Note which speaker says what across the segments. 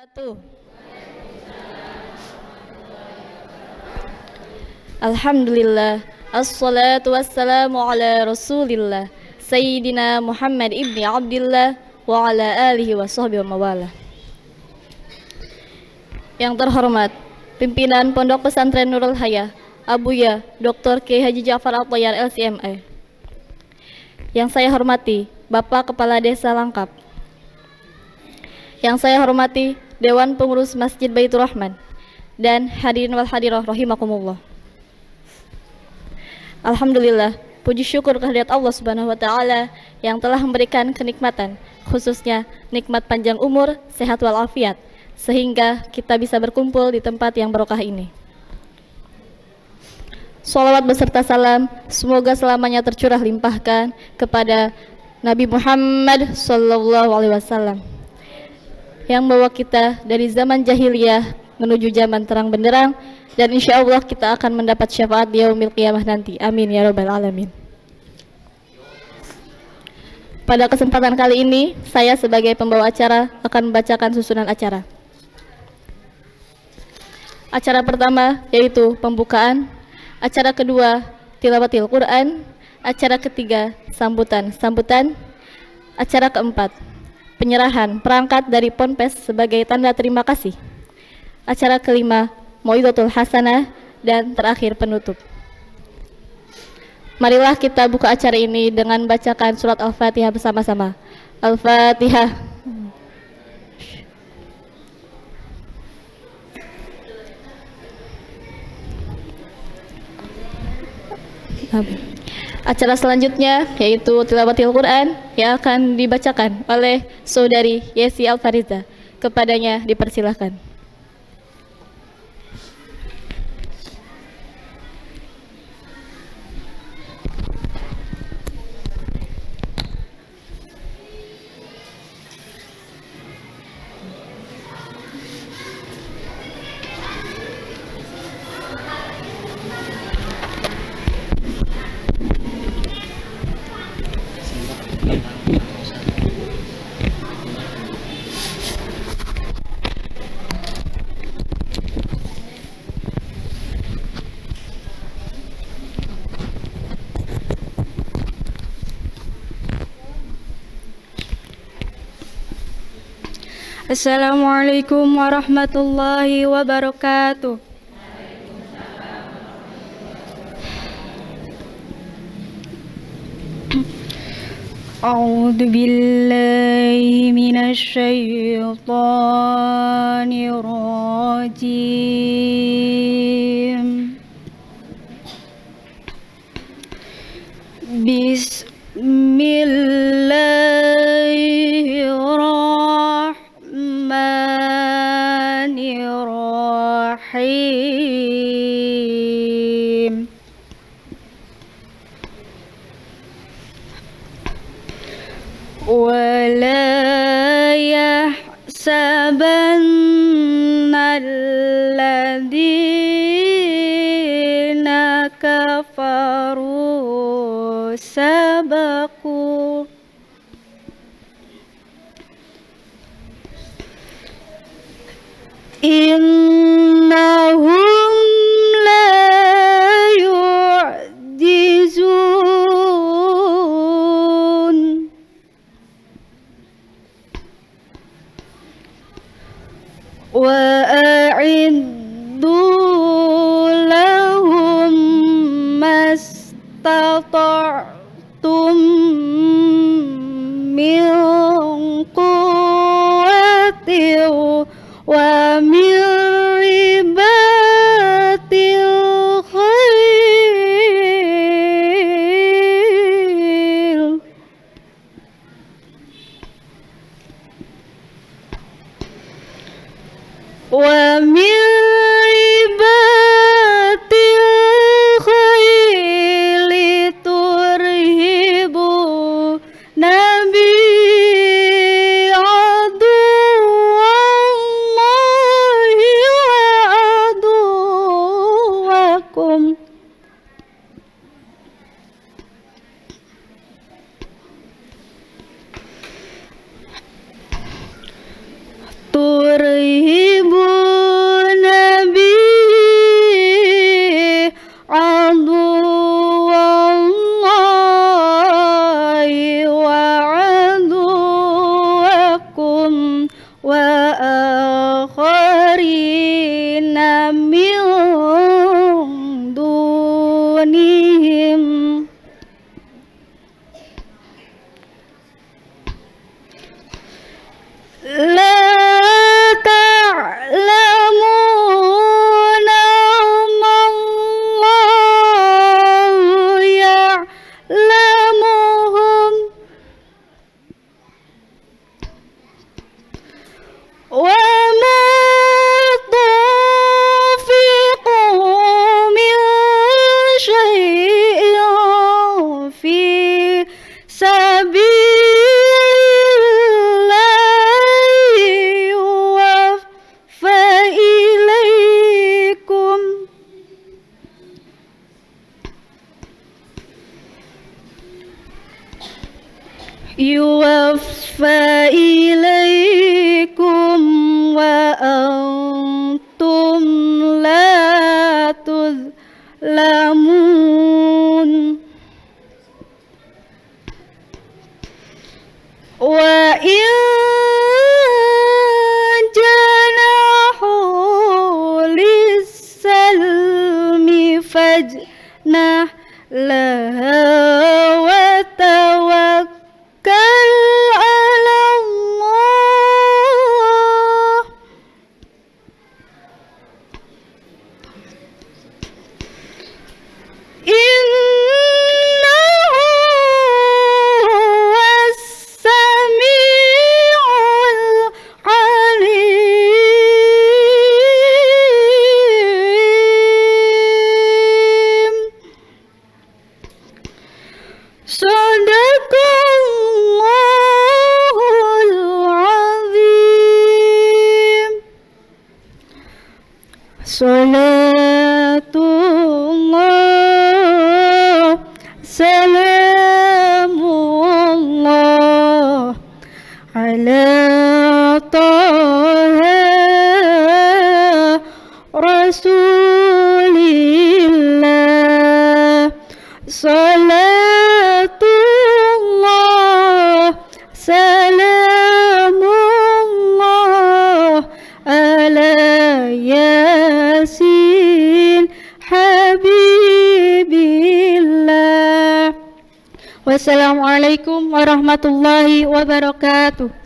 Speaker 1: Satu. Alhamdulillah. Assalatu wassalamu ala rasulillah Sayyidina Muhammad ibni Abdillah wa ala alihi wa sahbihi wa mawala. Yang terhormat Pimpinan Pondok Pesantren Nurul Hayah Abuya Dr. K. Haji Ja'far Al-Tayyar LCMA. Yang saya hormati Bapak Kepala Desa Langkap. Yang saya hormati Dewan Pengurus Masjid Baitur Rahman dan hadirin wal hadirah rahimakumullah. Alhamdulillah, puji syukur kehadirat Allah Subhanahu wa taala yang telah memberikan kenikmatan, khususnya nikmat panjang umur, sehat walafiat, sehingga kita bisa berkumpul di tempat yang barokah ini. Shalawat beserta salam semoga selamanya tercurah limpahkan kepada Nabi Muhammad sallallahu alaihi wasallam yang membawa kita dari zaman jahiliyah menuju zaman terang benderang, dan insya Allah kita akan mendapat syafaat di yaumil qiyamah nanti. Amin ya rabbal alamin. Pada kesempatan kali ini, saya sebagai pembawa acara akan membacakan susunan acara. Acara pertama yaitu pembukaan, acara kedua tilawatil Quran, acara ketiga sambutan, acara keempat penyerahan perangkat dari Ponpes sebagai tanda terima kasih, acara kelima Mau'izatul Hasanah, dan terakhir penutup. Marilah kita buka acara ini dengan bacakan surat Al-Fatihah bersama-sama. Al-Fatihah. Acara selanjutnya yaitu tilawatil Quran yang akan dibacakan oleh saudari Yesi Alfariza. Kepadanya dipersilahkan.
Speaker 2: Assalamualaikum warahmatullahi wabarakatuh. A'udzu billahi minasy syaithanir rajim. Bismillahirrahmanirrahim. Wala yahsabanna alladhina kafaru sabaqu. Innahum la yu'jizun. Wa a'iddu lahum mastata'tum min quwwatin wa min ribatil khail wa min ribatil khail turhibu nabi aduwallahi wa aduwakum. Tur tarhibun nabi aduwallahi wa aduwakum wa akharina min dunihim la ta'lamuna Allahu ya'lamuhum wa ma tunfiqu min syai'in fi sabilillahi yuwaffa ilaikum yuwaffa ilaikum wa antum la tuzlamun wa in janahu lis-salmi fajnah laha wa tawakkal 'ala Allah innahu was-sami'ul 'alim. Sadaqallahul azim. Salatullah salamullah ala taha rasulillah salatullah salamullah ala yasin habibillah. Wassalamualaikum warahmatullahi wabarakatuh.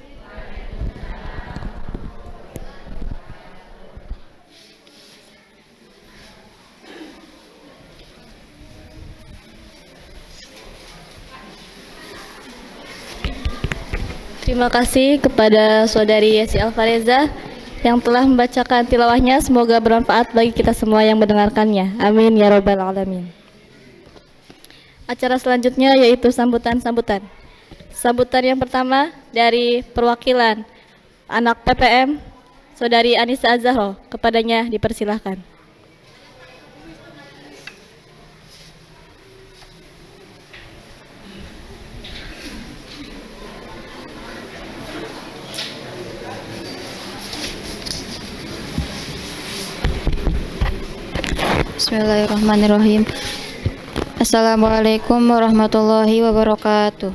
Speaker 1: Terima kasih kepada Saudari Yesi Alfareza yang telah membacakan tilawahnya. Semoga bermanfaat bagi kita semua yang mendengarkannya. Amin ya robbal alamin. Acara selanjutnya yaitu sambutan-sambutan. Sambutan yang pertama dari perwakilan anak PPM Saudari Anissa Azahro. Kepadanya dipersilahkan.
Speaker 3: Bismillahirrahmanirrahim. Assalamualaikum warahmatullahi wabarakatuh.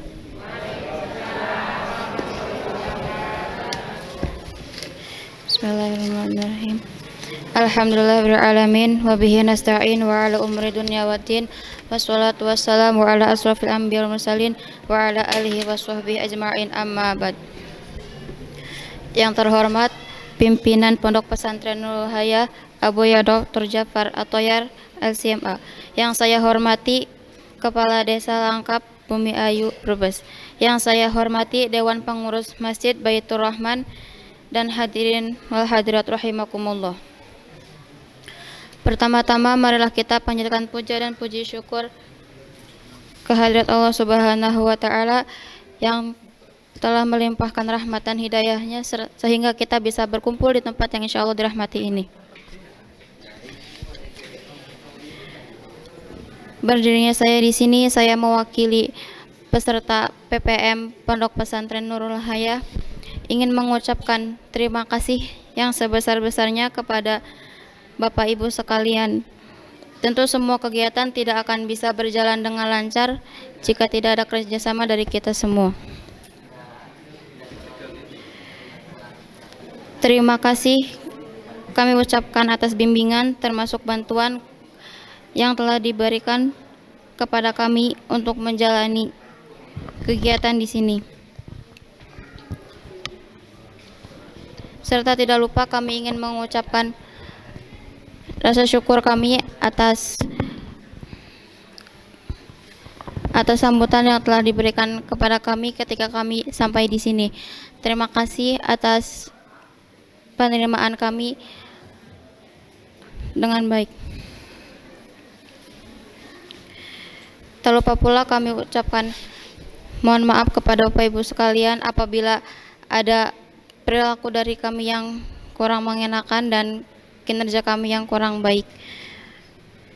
Speaker 3: Bismillahirrahmanirrahim. Alhamdulillahirabbil alamin wa bihi nasta'in wa ala umri dunya waddin wassalatu wassalamu ala asrofil anbiya'i wal mursalin wa ala alihi washabbihi ajma'in amma ba'd. Yang terhormat pimpinan Pondok Pesantren Nurul Hayah Abuya Dr. Jafar Atoyar LCMA. Yang saya hormati Kepala Desa Langkap Bumi Ayu Brebes. Yang saya hormati Dewan Pengurus Masjid Baitur Rahman dan hadirin wal hadirat rahimakumullah. Pertama-tama marilah kita panjatkan puja dan puji syukur kehadirat Allah Subhanahu wa taala yang telah melimpahkan rahmat dan hidayahnya sehingga kita bisa berkumpul di tempat yang insya Allah dirahmati ini. Berdirinya saya di sini, saya mewakili peserta PPM Pondok Pesantren Nurul Hayah ingin mengucapkan terima kasih yang sebesar-besarnya kepada Bapak Ibu sekalian. Tentu semua kegiatan tidak akan bisa berjalan dengan lancar jika tidak ada kerjasama dari kita semua. Terima kasih kami ucapkan atas bimbingan termasuk bantuan yang telah diberikan kepada kami untuk menjalani kegiatan di sini. Serta tidak lupa kami ingin mengucapkan rasa syukur kami atas sambutan yang telah diberikan kepada kami ketika kami sampai di sini. Terima kasih atas penerimaan kami dengan baik. Tak lupa pula kami ucapkan mohon maaf kepada Bapak Ibu sekalian apabila ada perilaku dari kami yang kurang mengenakan dan kinerja kami yang kurang baik.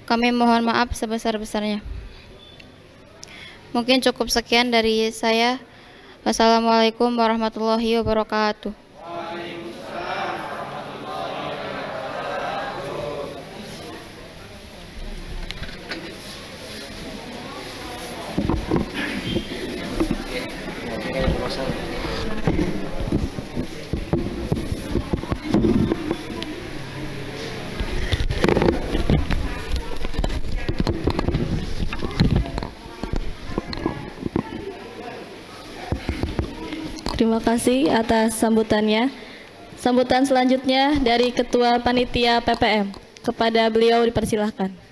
Speaker 3: Kami mohon maaf sebesar-besarnya. Mungkin cukup sekian dari saya. Wassalamualaikum warahmatullahi wabarakatuh.
Speaker 1: Terima kasih atas sambutannya. Sambutan selanjutnya dari Ketua Panitia PPM. Kepada beliau dipersilahkan.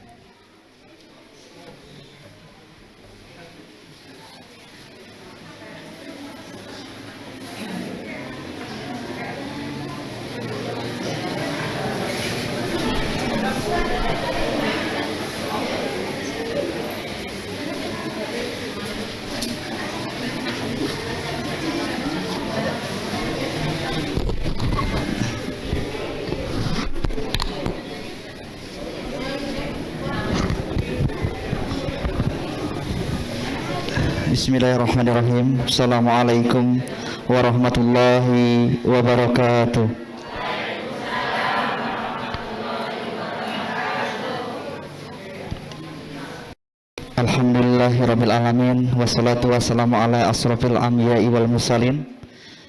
Speaker 4: Bismillahirrahmanirrahim. Assalamualaikum warahmatullahi wabarakatuh. Alhamdulillahirabbil alamin wassalatu wassalamu ala asrofil anbiya'i wal mursalin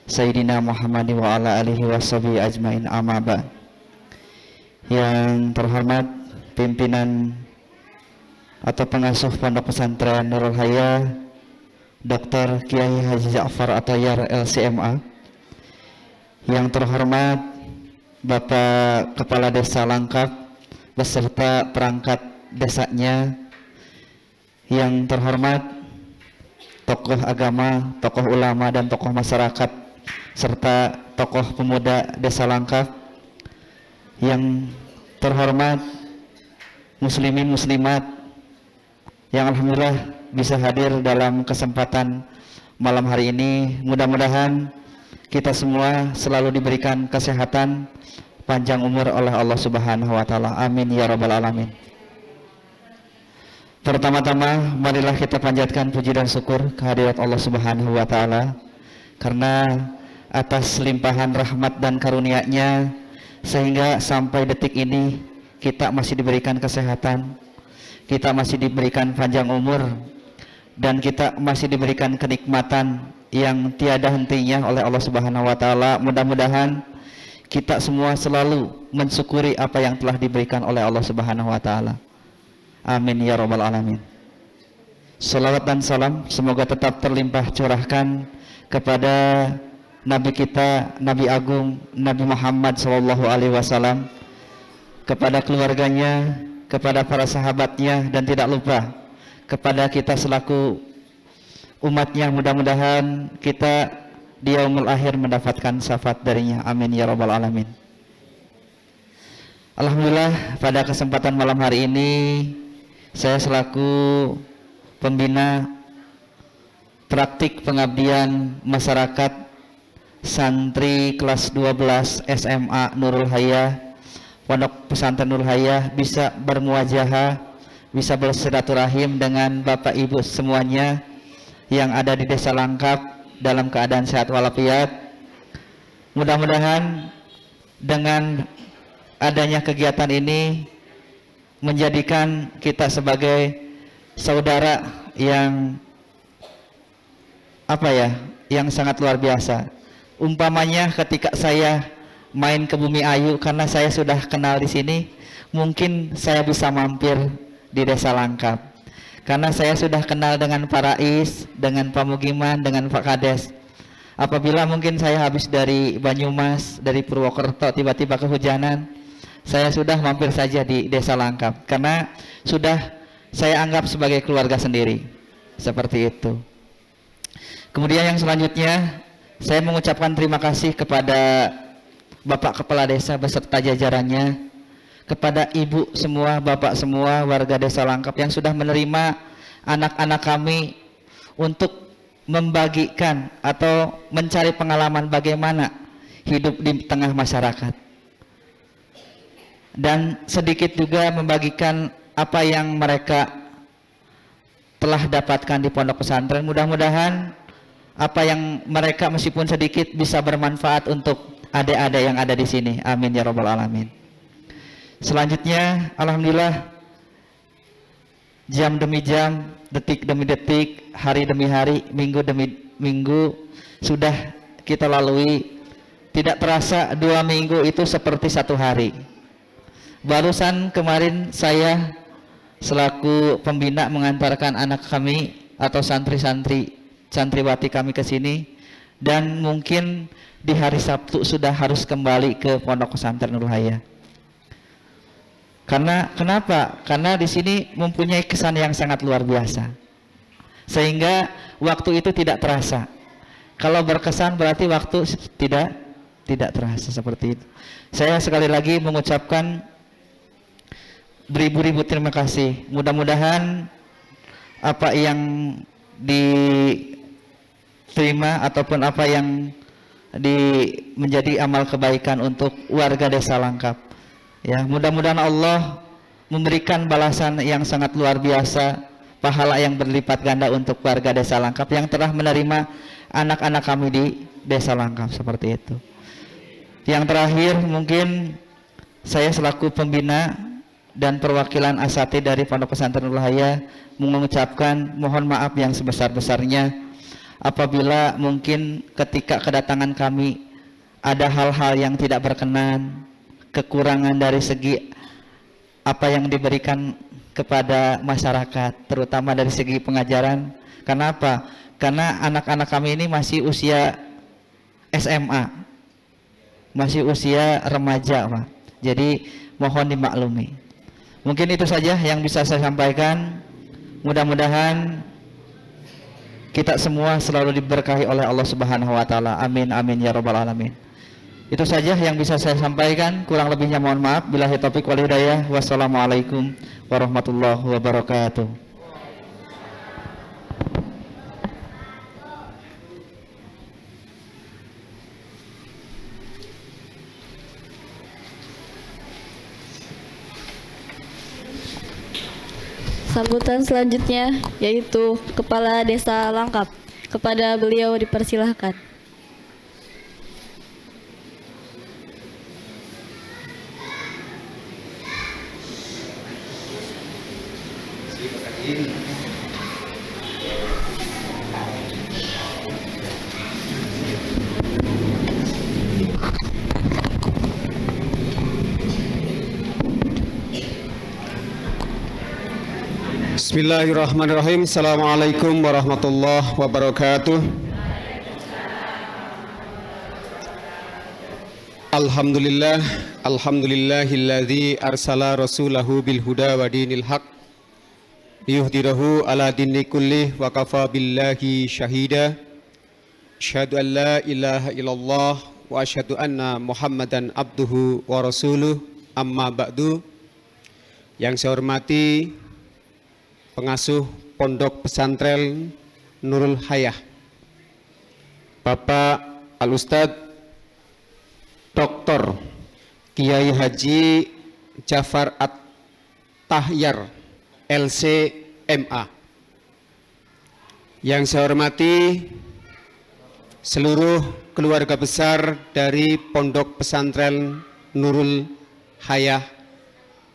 Speaker 4: Sayyidina Muhammadin wa ala alihi washabihi ajmain amma ba'd. Yang terhormat pimpinan atau pengasuh Pondok Pesantren Nurul Hayah Dr. Kiai Haji Ja'far Atayar LCMA, yang terhormat Bapak Kepala Desa Langkap beserta perangkat desanya, yang terhormat tokoh agama, tokoh ulama dan tokoh masyarakat serta tokoh pemuda Desa Langkap, yang terhormat muslimin muslimat yang alhamdulillah bisa hadir dalam kesempatan malam hari ini. Mudah-mudahan kita semua selalu diberikan kesehatan, panjang umur oleh Allah Subhanahu wa taala. Amin ya rabbal alamin. Pertama-tama marilah kita panjatkan puji dan syukur kehadirat Allah Subhanahu wa taala karena atas limpahan rahmat dan karunia-Nya sehingga sampai detik ini kita masih diberikan kesehatan, kita masih diberikan panjang umur, dan kita masih diberikan kenikmatan yang tiada hentinya oleh Allah Subhanahu wa taala. Mudah-mudahan kita semua selalu mensyukuri apa yang telah diberikan oleh Allah Subhanahu wa taala. Amin ya rabbal alamin. Salawat dan salam semoga tetap terlimpah curahkan kepada Nabi kita, Nabi Agung, Nabi Muhammad sallallahu alaihi wasallam, kepada keluarganya, kepada para sahabatnya, dan tidak lupa kepada kita selaku umatnya. Mudah-mudahan kita di yaumul akhir mendapatkan syafaat darinya. Amin ya rabbal alamin. Alhamdulillah, pada kesempatan malam hari ini saya selaku pembina praktik pengabdian masyarakat santri kelas 12 SMA Nurul Hayah, Pondok Pesantren Nurul Hayah, bisa bermuajahah, bisa bersilaturahim dengan Bapak Ibu semuanya yang ada di Desa Langkap dalam keadaan sehat walafiat. Mudah-mudahan dengan adanya kegiatan ini menjadikan kita sebagai saudara yang yang sangat luar biasa. Umpamanya ketika saya main ke Bumi Ayu, karena saya sudah kenal di sini, mungkin saya bisa mampir di Desa Langkap. Karena saya sudah kenal dengan Pak Rais, dengan Pak Mugiman, dengan Pak Kades. Apabila mungkin saya habis dari Banyumas, dari Purwokerto, tiba-tiba kehujanan, saya sudah mampir saja di Desa Langkap. Karena sudah saya anggap sebagai keluarga sendiri. Seperti itu. Kemudian yang selanjutnya, saya mengucapkan terima kasih kepada Bapak Kepala Desa beserta jajarannya, kepada ibu semua, bapak semua, warga Desa Langkap yang sudah menerima anak-anak kami untuk membagikan atau mencari pengalaman bagaimana hidup di tengah masyarakat, dan sedikit juga membagikan apa yang mereka telah dapatkan di pondok pesantren. Mudah-mudahan apa yang mereka meskipun sedikit bisa bermanfaat untuk adik-adik yang ada di sini. Amin ya rabbal alamin. Selanjutnya, alhamdulillah, jam demi jam, detik demi detik, hari demi hari, minggu demi minggu sudah kita lalui. Tidak terasa 2 minggu itu seperti 1 hari. Barusan kemarin saya selaku pembina mengantarkan anak kami atau santriwati kami ke sini, dan mungkin di hari Sabtu sudah harus kembali ke Pondok Pesantren Nurul Hayah. Kenapa? Karena di sini mempunyai kesan yang sangat luar biasa, sehingga waktu itu tidak terasa. Kalau berkesan berarti waktu tidak terasa, seperti itu. Saya sekali lagi mengucapkan beribu-ribu terima kasih. Mudah-mudahan apa yang diterima ataupun apa yang menjadi amal kebaikan untuk warga Desa Langkap, ya, mudah-mudahan Allah memberikan balasan yang sangat luar biasa, pahala yang berlipat ganda untuk warga Desa Langkap yang telah menerima anak-anak kami di Desa Langkap, seperti itu. Yang terakhir, mungkin saya selaku pembina dan perwakilan asatidz dari Pondok Pesantren Nurul Hayah mengucapkan mohon maaf yang sebesar-besarnya apabila mungkin ketika kedatangan kami ada hal-hal yang tidak berkenan, kekurangan dari segi apa yang diberikan kepada masyarakat, terutama dari segi pengajaran. Kenapa? Karena anak-anak kami ini masih usia SMA, masih usia remaja, Pak. Jadi mohon dimaklumi. Mungkin itu saja yang bisa saya sampaikan. Mudah-mudahan kita semua selalu diberkahi oleh Allah Subhanahu wa taala. Amin amin ya rabbal alamin. Itu saja yang bisa saya sampaikan, kurang lebihnya mohon maaf. Billahi taufik wal hidayah. Wassalamualaikum warahmatullahi wabarakatuh.
Speaker 1: Sambutan selanjutnya yaitu Kepala Desa Langkap. Kepada beliau dipersilahkan.
Speaker 5: Bismillahirrahmanirrahim. Assalamualaikum warahmatullahi wabarakatuh. Alhamdulillah, alhamdulillahilladzi arsala rasulahu bil huda wa dinil haq liyuhdirahu ala dini kulli wa kafa billahi syahida. Asyhadu an la ilaha illallah wa asyhadu anna Muhammadan abduhu wa rasuluh. Amma ba'du. Yang saya hormati pengasuh Pondok Pesantren Nurul Hayah, Bapak Al-Ustadz Dr. Kiai Haji Jafar At-Tahyar LC MA. Yang saya hormati seluruh keluarga besar dari Pondok Pesantren Nurul Hayah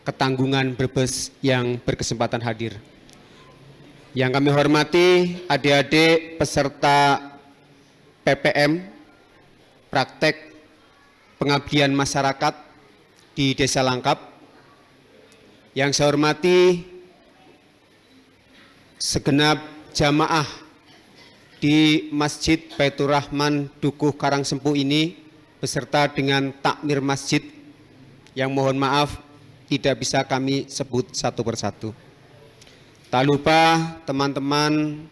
Speaker 5: Ketanggungan Brebes yang berkesempatan hadir. Yang kami hormati adik-adik peserta PPM, praktek pengabdian masyarakat di Desa Langkap. Yang saya hormati segenap jamaah di Masjid Baitur Rahman Dukuh Karangsempu ini beserta dengan takmir masjid yang mohon maaf tidak bisa kami sebut satu persatu. Tak lupa teman-teman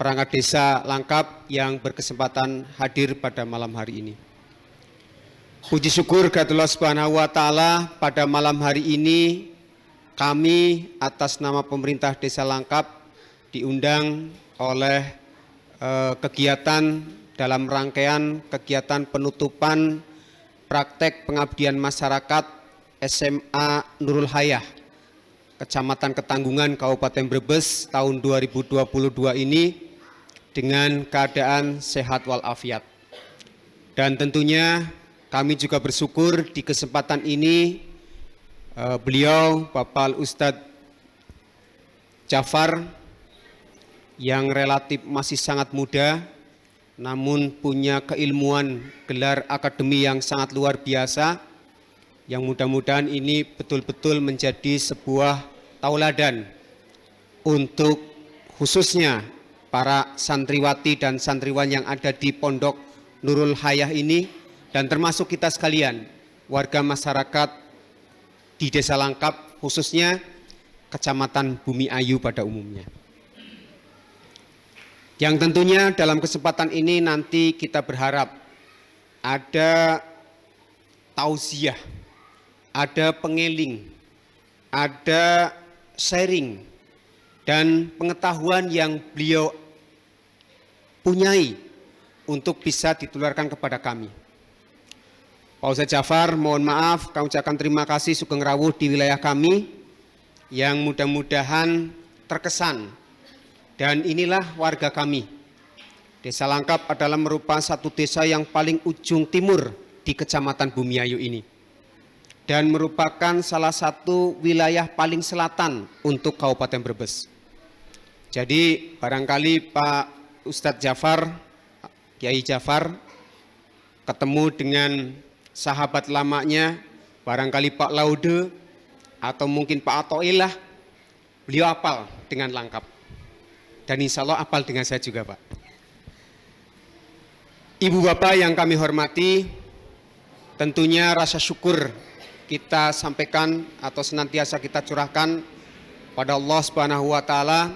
Speaker 5: perangkat desa Langkap yang berkesempatan hadir pada malam hari ini. Puji syukur kepada Allah Subhanahu wa taala, pada malam hari ini kami atas nama pemerintah Desa Langkap diundang oleh kegiatan dalam rangkaian kegiatan penutupan praktek pengabdian masyarakat SMA Nurul Hayah Kecamatan Ketanggungan Kabupaten Brebes tahun 2022 ini dengan keadaan sehat walafiat. Dan tentunya kami juga bersyukur di kesempatan ini beliau Bapak Ustadz Jafar yang relatif masih sangat muda namun punya keilmuan gelar akademi yang sangat luar biasa, yang mudah-mudahan ini betul-betul menjadi sebuah tauladan untuk khususnya para santriwati dan santriwan yang ada di Pondok Nurul Hayah ini, dan termasuk kita sekalian warga masyarakat di Desa Langkap, khususnya Kecamatan Bumi Ayu pada umumnya. Yang tentunya dalam kesempatan ini nanti kita berharap ada tausiah, ada pengeling, ada sharing, dan pengetahuan yang beliau punyai untuk bisa ditularkan kepada kami. Pak Ustadz Jafar, mohon maaf, kami ucapkan terima kasih sugeng rawuh di wilayah kami yang mudah-mudahan terkesan. Dan inilah warga kami. Desa Langkap adalah merupakan satu desa yang paling ujung timur di Kecamatan Bumiayu ini. Dan merupakan salah satu wilayah paling selatan untuk Kabupaten Brebes. Jadi barangkali Pak Ustadz Jafar, Kiai Jafar, ketemu dengan sahabat lamanya, barangkali Pak Laude, atau mungkin Pak Atoilah, beliau hafal dengan Langkap. Dan insya Allah hafal dengan saya juga, Pak. Ibu Bapak yang kami hormati, tentunya rasa syukur kita sampaikan atau senantiasa kita curahkan pada Allah Subhanahu wa taala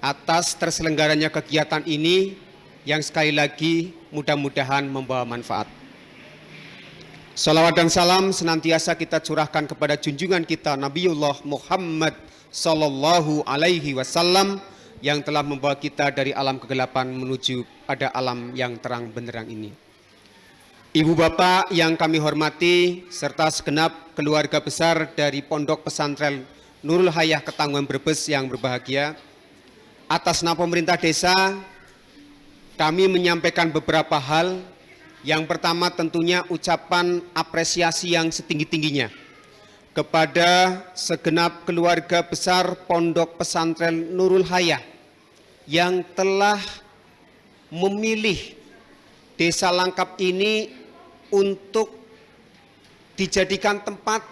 Speaker 5: atas terselenggaranya kegiatan ini yang sekali lagi mudah-mudahan membawa manfaat. Salawat dan salam senantiasa kita curahkan kepada junjungan kita Nabiullah Muhammad sallallahu alaihi wasallam yang telah membawa kita dari alam kegelapan menuju pada alam yang terang benderang ini. Ibu bapak yang kami hormati serta segenap keluarga besar dari Pondok Pesantren Nurul Hayah Ketanggungan Brebes yang berbahagia, atas nama pemerintah desa kami menyampaikan beberapa hal. Yang pertama tentunya ucapan apresiasi yang setinggi-tingginya kepada segenap keluarga besar Pondok Pesantren Nurul Hayah yang telah memilih Desa Langkap ini untuk dijadikan tempat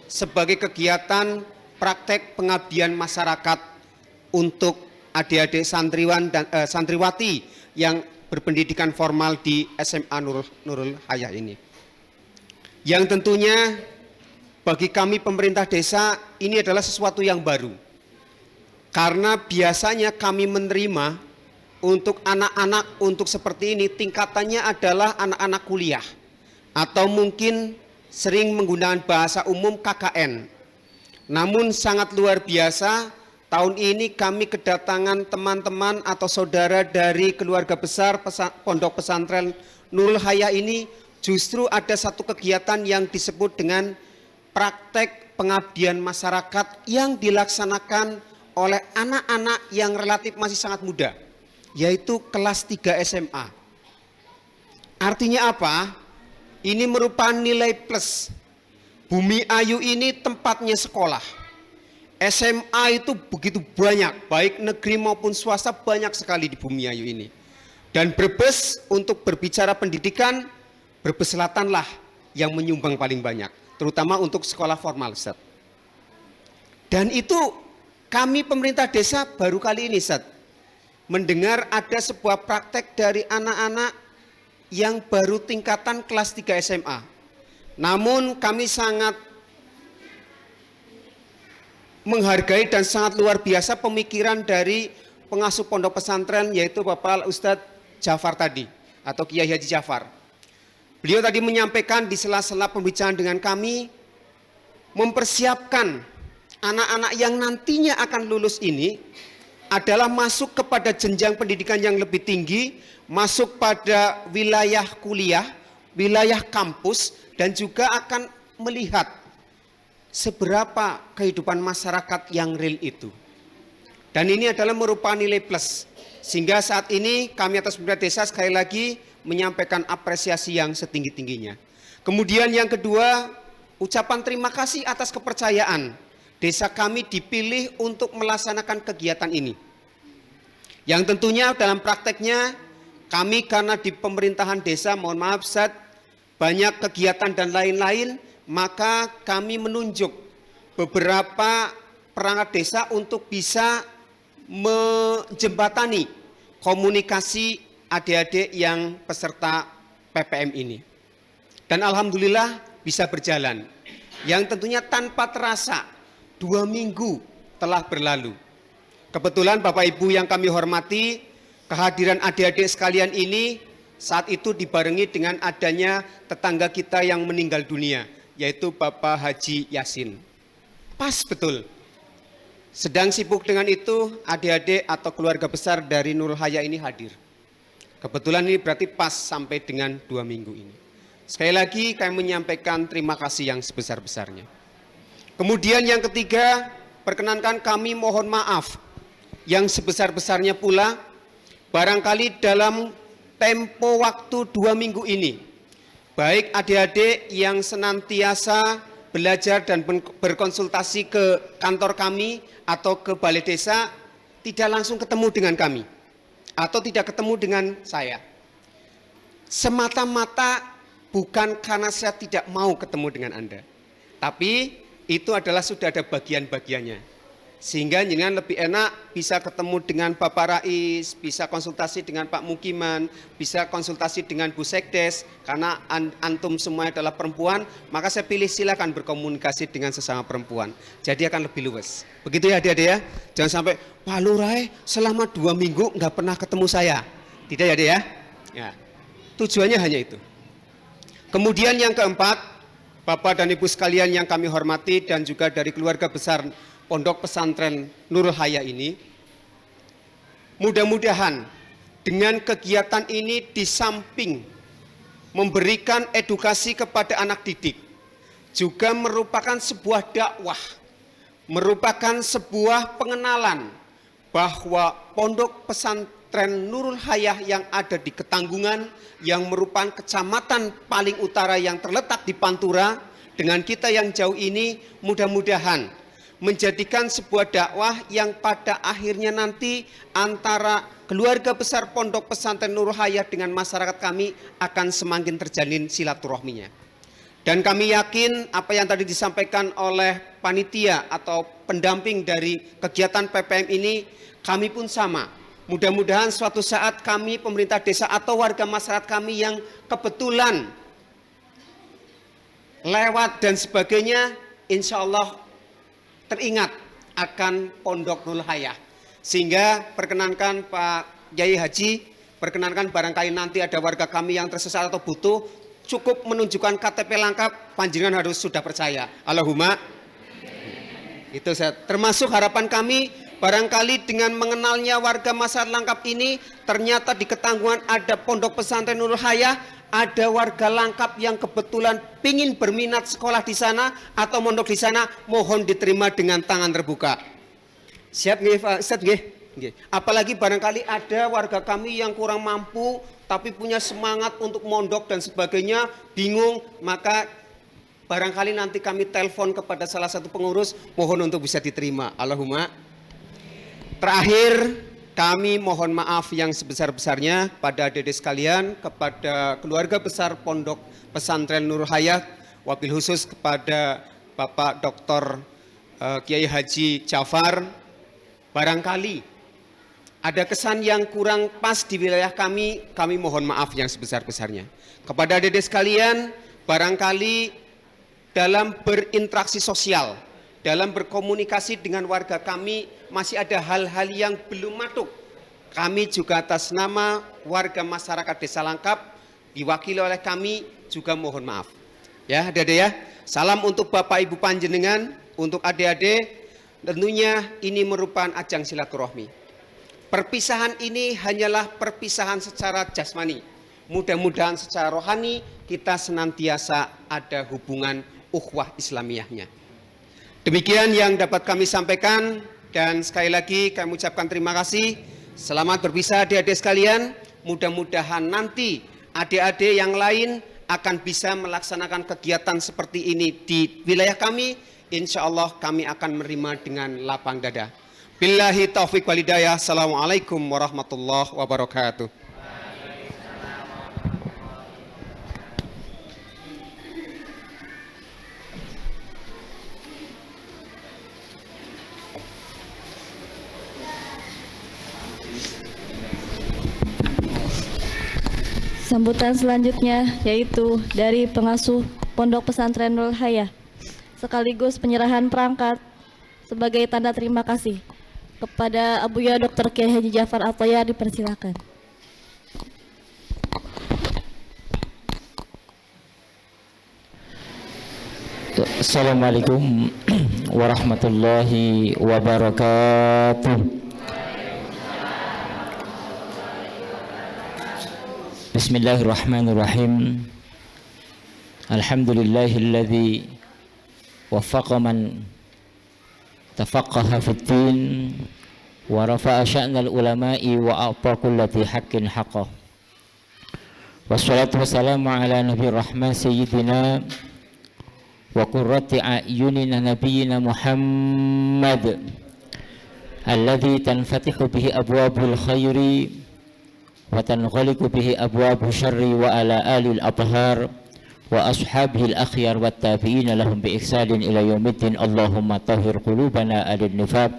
Speaker 5: sebagai kegiatan praktek pengabdian masyarakat untuk adik-adik santriwan dan santriwati yang berpendidikan formal di SMA Nurul Hayah ini. Yang tentunya bagi kami pemerintah desa ini adalah sesuatu yang baru. Karena biasanya kami menerima untuk anak-anak untuk seperti ini tingkatannya adalah anak-anak kuliah atau mungkin sering menggunakan bahasa umum KKN. Namun sangat luar biasa, tahun ini kami kedatangan teman-teman atau saudara dari keluarga besar Pondok Pesantren Nurul Hayah ini, justru ada satu kegiatan yang disebut dengan praktek pengabdian masyarakat yang dilaksanakan oleh anak-anak yang relatif masih sangat muda, yaitu kelas 3 SMA. Artinya apa? Ini merupakan nilai plus. Bumi Ayu ini tempatnya sekolah. SMA itu begitu banyak, baik negeri maupun swasta banyak sekali di Bumi Ayu ini. Dan Brebes untuk berbicara pendidikan, Brebes Selatanlah yang menyumbang paling banyak, terutama untuk sekolah formal, Ustaz. Dan itu kami pemerintah desa baru kali ini, Ustaz, mendengar ada sebuah praktek dari anak-anak yang baru tingkatan kelas 3 SMA. Namun kami sangat menghargai dan sangat luar biasa pemikiran dari pengasuh pondok pesantren, yaitu Bapak Ustadz Jafar tadi, atau Kiai Haji Jafar. Beliau tadi menyampaikan di sela-sela pembicaraan dengan kami, mempersiapkan anak-anak yang nantinya akan lulus ini adalah masuk kepada jenjang pendidikan yang lebih tinggi, masuk pada wilayah kuliah, wilayah kampus, dan juga akan melihat seberapa kehidupan masyarakat yang real itu. Dan ini adalah merupakan nilai plus. Sehingga saat ini kami atas pemerintah desa sekali lagi menyampaikan apresiasi yang setinggi-tingginya. Kemudian yang kedua, ucapan terima kasih atas kepercayaan desa kami dipilih untuk melaksanakan kegiatan ini. Yang tentunya dalam prakteknya kami karena di pemerintahan desa, mohon maaf Ustaz, banyak kegiatan dan lain-lain, maka kami menunjuk beberapa perangkat desa untuk bisa menjembatani komunikasi adik-adik yang peserta PPM ini. Dan alhamdulillah bisa berjalan. Yang tentunya tanpa terasa 2 minggu telah berlalu. Kebetulan Bapak Ibu yang kami hormati, kehadiran adik-adik sekalian ini saat itu dibarengi dengan adanya tetangga kita yang meninggal dunia, yaitu Bapak Haji Yasin. Pas betul. Sedang sibuk dengan itu, adik-adik atau keluarga besar dari Nurul Haya ini hadir. Kebetulan ini berarti pas sampai dengan 2 minggu ini. Sekali lagi kami menyampaikan terima kasih yang sebesar-besarnya. Kemudian yang ketiga, perkenankan kami mohon maaf yang sebesar-besarnya pula, barangkali dalam tempo waktu 2 minggu ini, baik adik-adik yang senantiasa belajar dan berkonsultasi ke kantor kami atau ke balai desa, tidak langsung ketemu dengan kami atau tidak ketemu dengan saya. Semata-mata bukan karena saya tidak mau ketemu dengan Anda, tapi itu adalah sudah ada bagian-bagiannya. Sehingga jenengan lebih enak bisa ketemu dengan Bapak Rais, bisa konsultasi dengan Pak Mukiman, bisa konsultasi dengan Bu Sekdes, karena antum semua adalah perempuan, maka saya pilih silakan berkomunikasi dengan sesama perempuan. Jadi akan lebih luwes. Begitu ya adik-adik ya. Jangan sampai, Pak Lurah selama 2 minggu nggak pernah ketemu saya. Tidak ya adik ya. Ya. Tujuannya hanya itu. Kemudian yang keempat, Bapak dan Ibu sekalian yang kami hormati dan juga dari keluarga besar Pondok Pesantren Nurul Haya ini, mudah-mudahan dengan kegiatan ini di samping memberikan edukasi kepada anak didik, juga merupakan sebuah dakwah, merupakan sebuah pengenalan bahwa Pondok Pesantren Nurul Haya yang ada di Ketanggungan, yang merupakan kecamatan paling utara yang terletak di Pantura, dengan kita yang jauh ini, mudah-mudahan menjadikan sebuah dakwah yang pada akhirnya nanti antara keluarga besar Pondok Pesantren Nurul Haya dengan masyarakat kami akan semakin terjalin silaturahminya. Dan kami yakin apa yang tadi disampaikan oleh panitia atau pendamping dari kegiatan PPM ini, kami pun sama. Mudah-mudahan suatu saat kami pemerintah desa atau warga masyarakat kami yang kebetulan lewat dan sebagainya, insya Allah teringat akan Pondok Nurul Haya. Sehingga perkenankan Pak Kiai Haji, perkenankan barangkali nanti ada warga kami yang tersesat atau butuh, cukup menunjukkan KTP lengkap, panjenengan harus sudah percaya. Allahumma. Itu saya termasuk harapan kami, barangkali dengan mengenalnya warga masyarakat lengkap ini, ternyata di Ketanggungan ada Pondok Pesantren Nurul Haya, ada warga Langkap yang kebetulan pingin berminat sekolah di sana atau mondok di sana, mohon diterima dengan tangan terbuka. Siap nggih Pak Ustaz nggih? Apalagi barangkali ada warga kami yang kurang mampu, tapi punya semangat untuk mondok dan sebagainya, bingung, maka barangkali nanti kami telepon kepada salah satu pengurus, mohon untuk bisa diterima. Allahumma. Terakhir, kami mohon maaf yang sebesar-besarnya pada adik-adik sekalian, kepada keluarga besar Pondok Pesantren Nurul Hayat, wabil khusus kepada Bapak Dr. Kiai Haji Jafar. Barangkali ada kesan yang kurang pas di wilayah kami mohon maaf yang sebesar-besarnya. Kepada adik-adik sekalian, barangkali dalam berinteraksi sosial, dalam berkomunikasi dengan warga kami, masih ada hal-hal yang belum matuk. Kami juga atas nama warga masyarakat Desa Langkap, diwakili oleh kami, juga mohon maaf. Ya, adik-adik ya, salam untuk Bapak Ibu Panjenengan, untuk adik-adik, tentunya ini merupakan ajang silaturahmi. Perpisahan ini hanyalah perpisahan secara jasmani. Mudah-mudahan secara rohani kita senantiasa ada hubungan ukhuwah Islamiyahnya. Demikian yang dapat kami sampaikan, dan sekali lagi kami ucapkan terima kasih. Selamat berpisah adik-adik sekalian. Mudah-mudahan nanti adik-adik yang lain akan bisa melaksanakan kegiatan seperti ini di wilayah kami. Insya Allah kami akan menerima dengan lapang dada. Billahi taufiq walhidayah. Assalamualaikum warahmatullahi wabarakatuh.
Speaker 1: Sambutan selanjutnya yaitu dari pengasuh Pondok Pesantren Nurul Hayat, sekaligus penyerahan perangkat sebagai tanda terima kasih kepada Abuya Dr. Kiai Haji Jafar Atoya, dipersilakan.
Speaker 6: Assalamualaikum warahmatullahi wabarakatuh. Bismillahirrahmanirrahim. Alhamdulillahilladzi waffaqa man tafaqqaha fid-din wa rafa'a sya'nal ulama'i wa a'ta kulli dhi haqqin haqqah. Wassalatu wassalamu ala nabiyir rahmah sayyidina wa qurrati a'yunina nabiyyina Muhammad alladzi tanfatihu bihi abwabul khairi wa tanghaliqu bihi abwabu syarri, wa ala alil athhar wa ashabihil akhyar wat tabi'ina lahum bi ihsanin ila yaumiddin. Allahumma tahhir qulubana adil nifaq,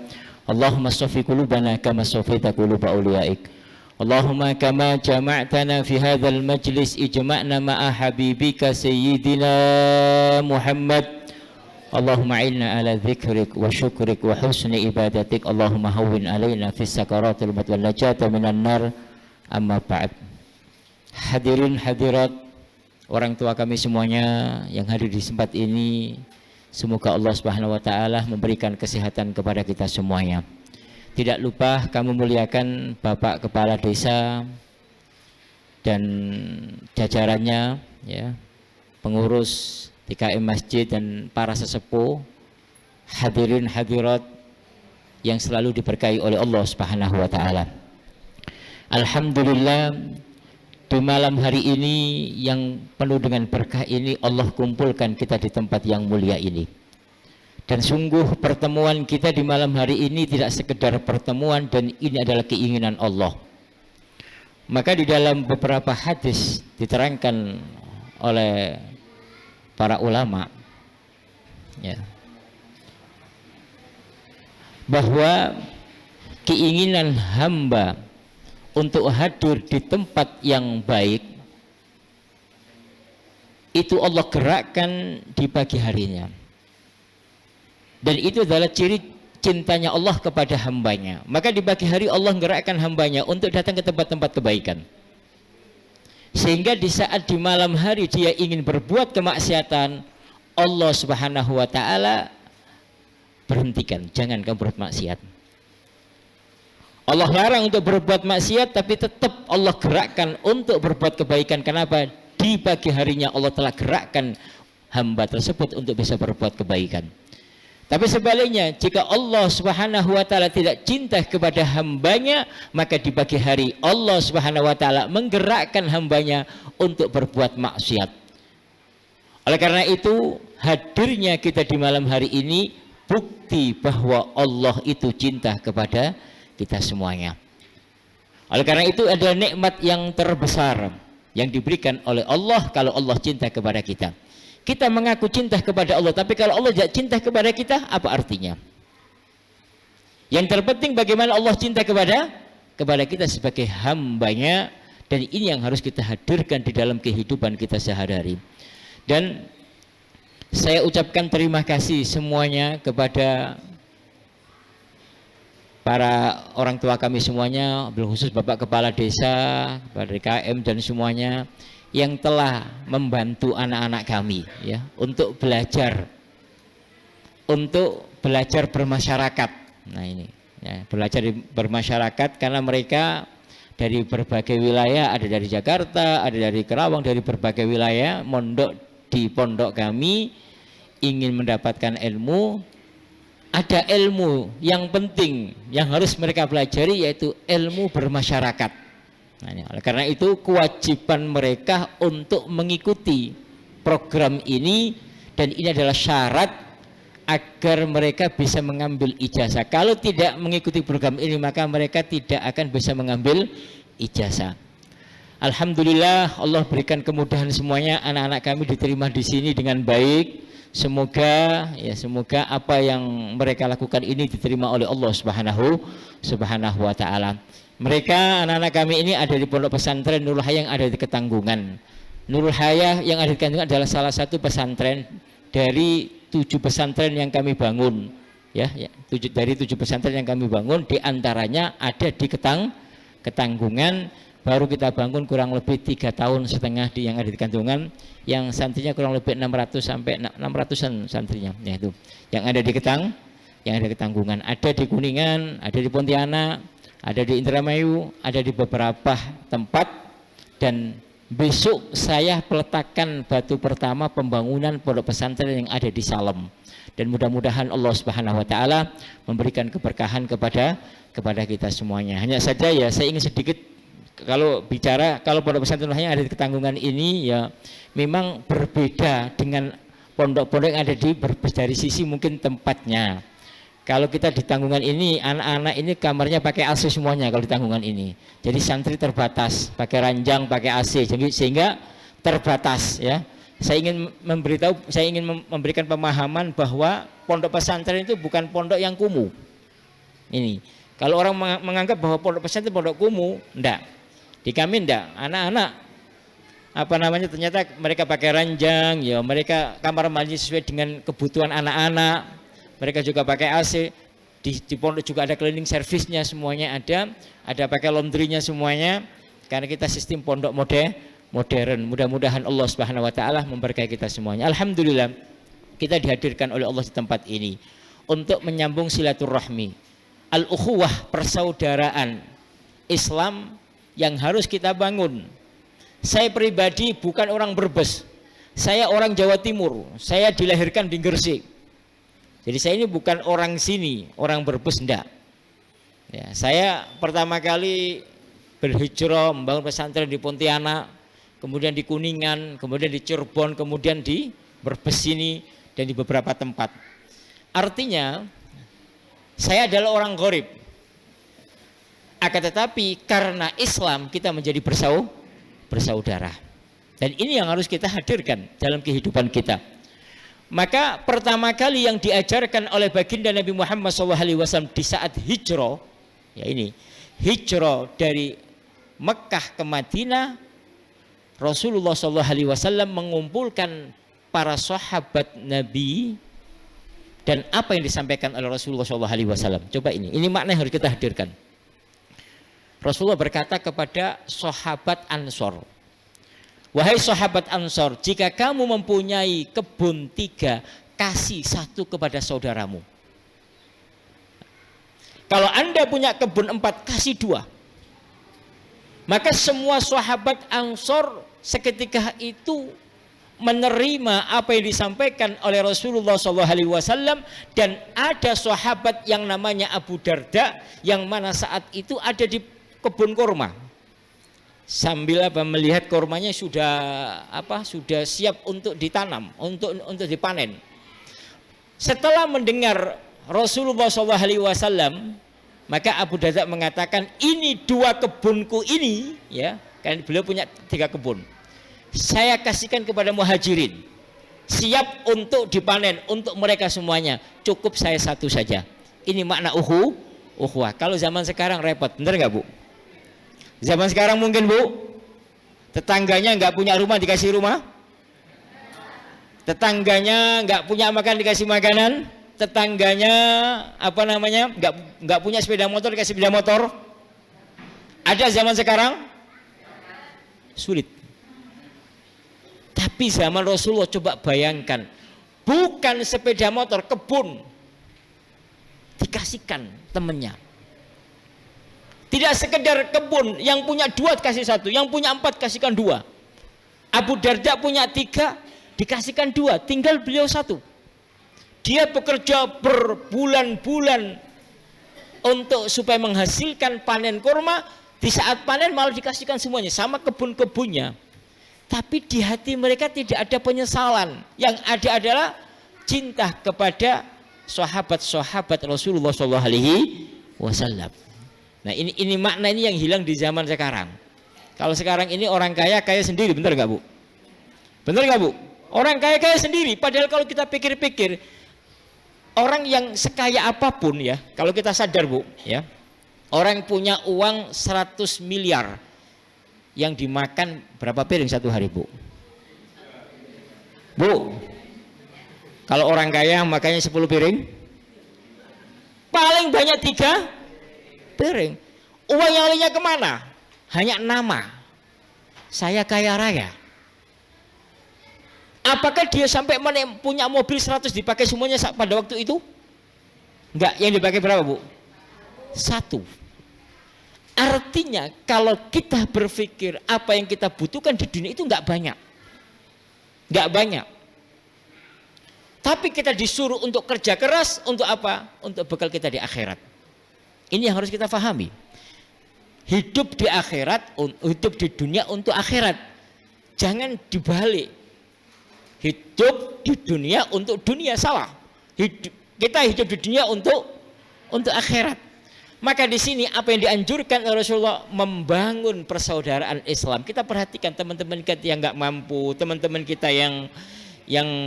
Speaker 6: Allahumma saffi qulubana kama safaita quluba awliyaik. Allahumma kama jama'tana fi hadzal majlis ijma'na ma'a habibika sayyidina Muhammad. Allahumma inna ala dzikrik wa syukrik wa husni ibadatik. Allahumma hawwin alaina fi sakaratil maut wal najata minan nar. Amma ba'd. Hadirin hadirat, orang tua kami semuanya yang hadir di tempat ini, semoga Allah Subhanahu wa taala memberikan kesehatan kepada kita semuanya. Tidak lupa kami muliakan Bapak Kepala Desa dan jajarannya, ya, pengurus TKM Masjid dan para sesepuh, hadirin hadirat yang selalu diberkahi oleh Allah Subhanahu wa taala. Alhamdulillah, di malam hari ini yang penuh dengan berkah ini Allah kumpulkan kita di tempat yang mulia ini. Dan sungguh pertemuan kita di malam hari ini tidak sekedar pertemuan, dan ini adalah keinginan Allah. Maka di dalam beberapa hadis diterangkan oleh para ulama, ya, bahwa keinginan hamba untuk hadir di tempat yang baik itu Allah gerakkan di pagi harinya, dan itu adalah ciri cintanya Allah kepada hambanya. Maka di pagi hari Allah gerakkan hambanya untuk datang ke tempat-tempat kebaikan, sehingga di saat di malam hari dia ingin berbuat kemaksiatan, Allah Subhanahu wa taala berhentikan, jangan kamu berbuat maksiat. Allah larang untuk berbuat maksiat, tapi tetap Allah gerakkan untuk berbuat kebaikan. Kenapa? Di pagi harinya Allah telah gerakkan hamba tersebut untuk bisa berbuat kebaikan. Tapi sebaliknya, jika Allah Subhanahu wa taala tidak cinta kepada hambanya, maka di pagi hari Allah Subhanahu wa taala menggerakkan hambanya untuk berbuat maksiat. Oleh karena itu, hadirnya kita di malam hari ini bukti bahwa Allah itu cinta kepada kita semuanya. Oleh karena itu adalah nikmat yang terbesar yang diberikan oleh Allah kalau Allah cinta kepada kita. Kita mengaku cinta kepada Allah, tapi kalau Allah tidak cinta kepada kita, apa artinya? Yang terpenting bagaimana Allah cinta kepada kita sebagai hambanya, dan ini yang harus kita hadirkan di dalam kehidupan kita sehari-hari. Dan saya ucapkan terima kasih semuanya kepada para orang tua kami semuanya, khusus Bapak Kepala Desa, Bapak DKM dan semuanya yang telah membantu anak-anak kami ya untuk belajar bermasyarakat. Nah ini ya, belajar bermasyarakat karena mereka dari berbagai wilayah, ada dari Jakarta, ada dari Kerawang, dari berbagai wilayah mondok di pondok kami ingin mendapatkan ilmu. Ada ilmu yang penting yang harus mereka pelajari, yaitu ilmu bermasyarakat. Nah, oleh karena itu kewajiban mereka untuk mengikuti program ini, dan ini adalah syarat agar mereka bisa mengambil ijazah. Kalau tidak mengikuti program ini, maka mereka tidak akan bisa mengambil ijazah. Alhamdulillah, Allah berikan kemudahan semuanya, anak-anak kami diterima di sini dengan baik. Semoga apa yang mereka lakukan ini diterima oleh Allah Subhanahu wa taala. Mereka anak-anak kami ini ada di pondok pesantren Nurul Hayah yang ada di Ketanggungan. Nurul Hayah yang ada di Ketanggungan adalah salah satu pesantren dari 7 pesantren yang kami bangun. Dari 7 pesantren yang kami bangun, di antaranya ada di Ketanggungan. Baru kita bangun kurang lebih 3,5 tahun di yang ada di Ketanggungan, yang santrinya kurang lebih 600 sampai 600-an santrinya. Ya itu. Yang ada di Ketanggungan, ada di Kuningan, ada di Pontianak, ada di Indramayu, ada di beberapa tempat, dan besok saya peletakan batu pertama pembangunan pondok pesantren yang ada di Salem. Dan mudah-mudahan Allah Subhanahu wa taala memberikan keberkahan kepada kita semuanya. Hanya saja ya saya ingin sedikit kalau pondok pesantren yang ada di Ketanggungan ini ya memang berbeda dengan pondok-pondok yang ada dari sisi mungkin tempatnya. Kalau kita di Tanggungan ini, anak-anak ini kamarnya pakai AC semuanya kalau di Tanggungan ini. Jadi santri terbatas, pakai ranjang, pakai AC, sehingga terbatas ya. Saya ingin memberikan pemahaman bahwa pondok pesantren itu bukan pondok yang kumuh. Ini. Kalau orang menganggap bahwa pondok pesantren pondok kumuh, enggak. Di kami enggak. Anak-anak ternyata mereka pakai ranjang, ya mereka kamar mandi sesuai dengan kebutuhan anak-anak. Mereka juga pakai AC, di pondok juga ada cleaning service-nya, semuanya ada pakai laundry-nya semuanya, karena kita sistem pondok modern. Mudah-mudahan Allah Subhanahu wa taala memberkahi kita semuanya. Alhamdulillah kita dihadirkan oleh Allah di tempat ini untuk menyambung silaturahmi, al-ukhuwah, persaudaraan Islam yang harus kita bangun. Saya pribadi bukan orang Brebes, saya orang Jawa Timur, saya dilahirkan di Gresik. Jadi saya ini bukan orang sini, orang Brebes, enggak. Ya, saya pertama kali berhijrah membangun pesantren di Pontianak, kemudian di Kuningan, kemudian di Cirebon, kemudian di Brebes ini, dan di beberapa tempat. Artinya saya adalah orang gharib. Akan tetapi karena Islam kita menjadi bersaudara. Dan ini yang harus kita hadirkan dalam kehidupan kita. Maka pertama kali yang diajarkan oleh baginda Nabi Muhammad SAW di saat hijrah, ya ini hijrah dari Mekah ke Madinah, Rasulullah SAW mengumpulkan para sahabat Nabi, dan apa yang disampaikan oleh Rasulullah SAW. Coba ini makna yang harus kita hadirkan. Rasulullah berkata kepada sahabat Ansor, wahai sahabat Ansor, jika kamu mempunyai kebun 3, kasih 1 kepada saudaramu. Kalau anda punya kebun 4, kasih 2. Maka semua sahabat Ansor seketika itu menerima apa yang disampaikan oleh Rasulullah SAW, dan ada sahabat yang namanya Abu Darda yang mana saat itu ada di kebun kurma sambil melihat kurmanya sudah siap untuk ditanam, untuk dipanen. Setelah mendengar Rasulullah SAW, maka Abu Darda mengatakan, ini 2 kebunku ini, ya, kan beliau punya 3 kebun, saya kasihkan kepada muhajirin, siap untuk dipanen untuk mereka semuanya, cukup saya 1 saja. Ini makna ukhuwah. Kalau zaman sekarang repot, bener nggak Bu? Zaman sekarang mungkin Bu, tetangganya nggak punya rumah dikasih rumah, tetangganya nggak punya makan dikasih makanan, tetangganya nggak punya sepeda motor dikasih sepeda motor. Ada zaman sekarang? Sulit. Tapi zaman Rasulullah, coba bayangkan, bukan sepeda motor, kebun dikasihkan temennya. Tidak sekedar kebun, yang punya 2 kasih 1, yang punya 4 kasihkan 2. Abu Darda punya 3, dikasihkan 2, tinggal beliau 1. Dia bekerja berbulan-bulan untuk supaya menghasilkan panen kurma. Di saat panen malah dikasihkan semuanya sama kebun-kebunnya. Tapi di hati mereka tidak ada penyesalan. Yang ada adalah cinta kepada sahabat-sahabat Rasulullah SAW. Nah ini makna ini yang hilang di zaman sekarang. Kalau sekarang ini orang kaya sendiri, benar nggak Bu? Benar nggak Bu? Orang kaya sendiri. Padahal kalau kita pikir-pikir, orang yang sekaya apapun ya, kalau kita sadar Bu, ya, orang punya uang 100 miliar, yang dimakan berapa piring satu hari Bu? Bu, kalau orang kaya makannya 10 piring, paling banyak 3 piring. Uang yang lainnya kemana? Hanya nama, saya kaya raya. Apakah dia sampai punya mobil 100 dipakai semuanya pada waktu itu? Enggak, yang dipakai berapa Bu? 1. Artinya kalau kita berpikir apa yang kita butuhkan di dunia itu enggak banyak. Enggak banyak. Tapi kita disuruh untuk kerja keras, untuk apa? Untuk bekal kita di akhirat. Ini yang harus kita pahami. Hidup di akhirat, hidup di dunia untuk akhirat. Jangan dibalik. Hidup di dunia untuk dunia, salah. Kita hidup di dunia untuk akhirat. Maka di sini apa yang dianjurkan oleh Rasulullah, membangun persaudaraan Islam. Kita perhatikan teman-teman kita yang nggak mampu, teman-teman kita yang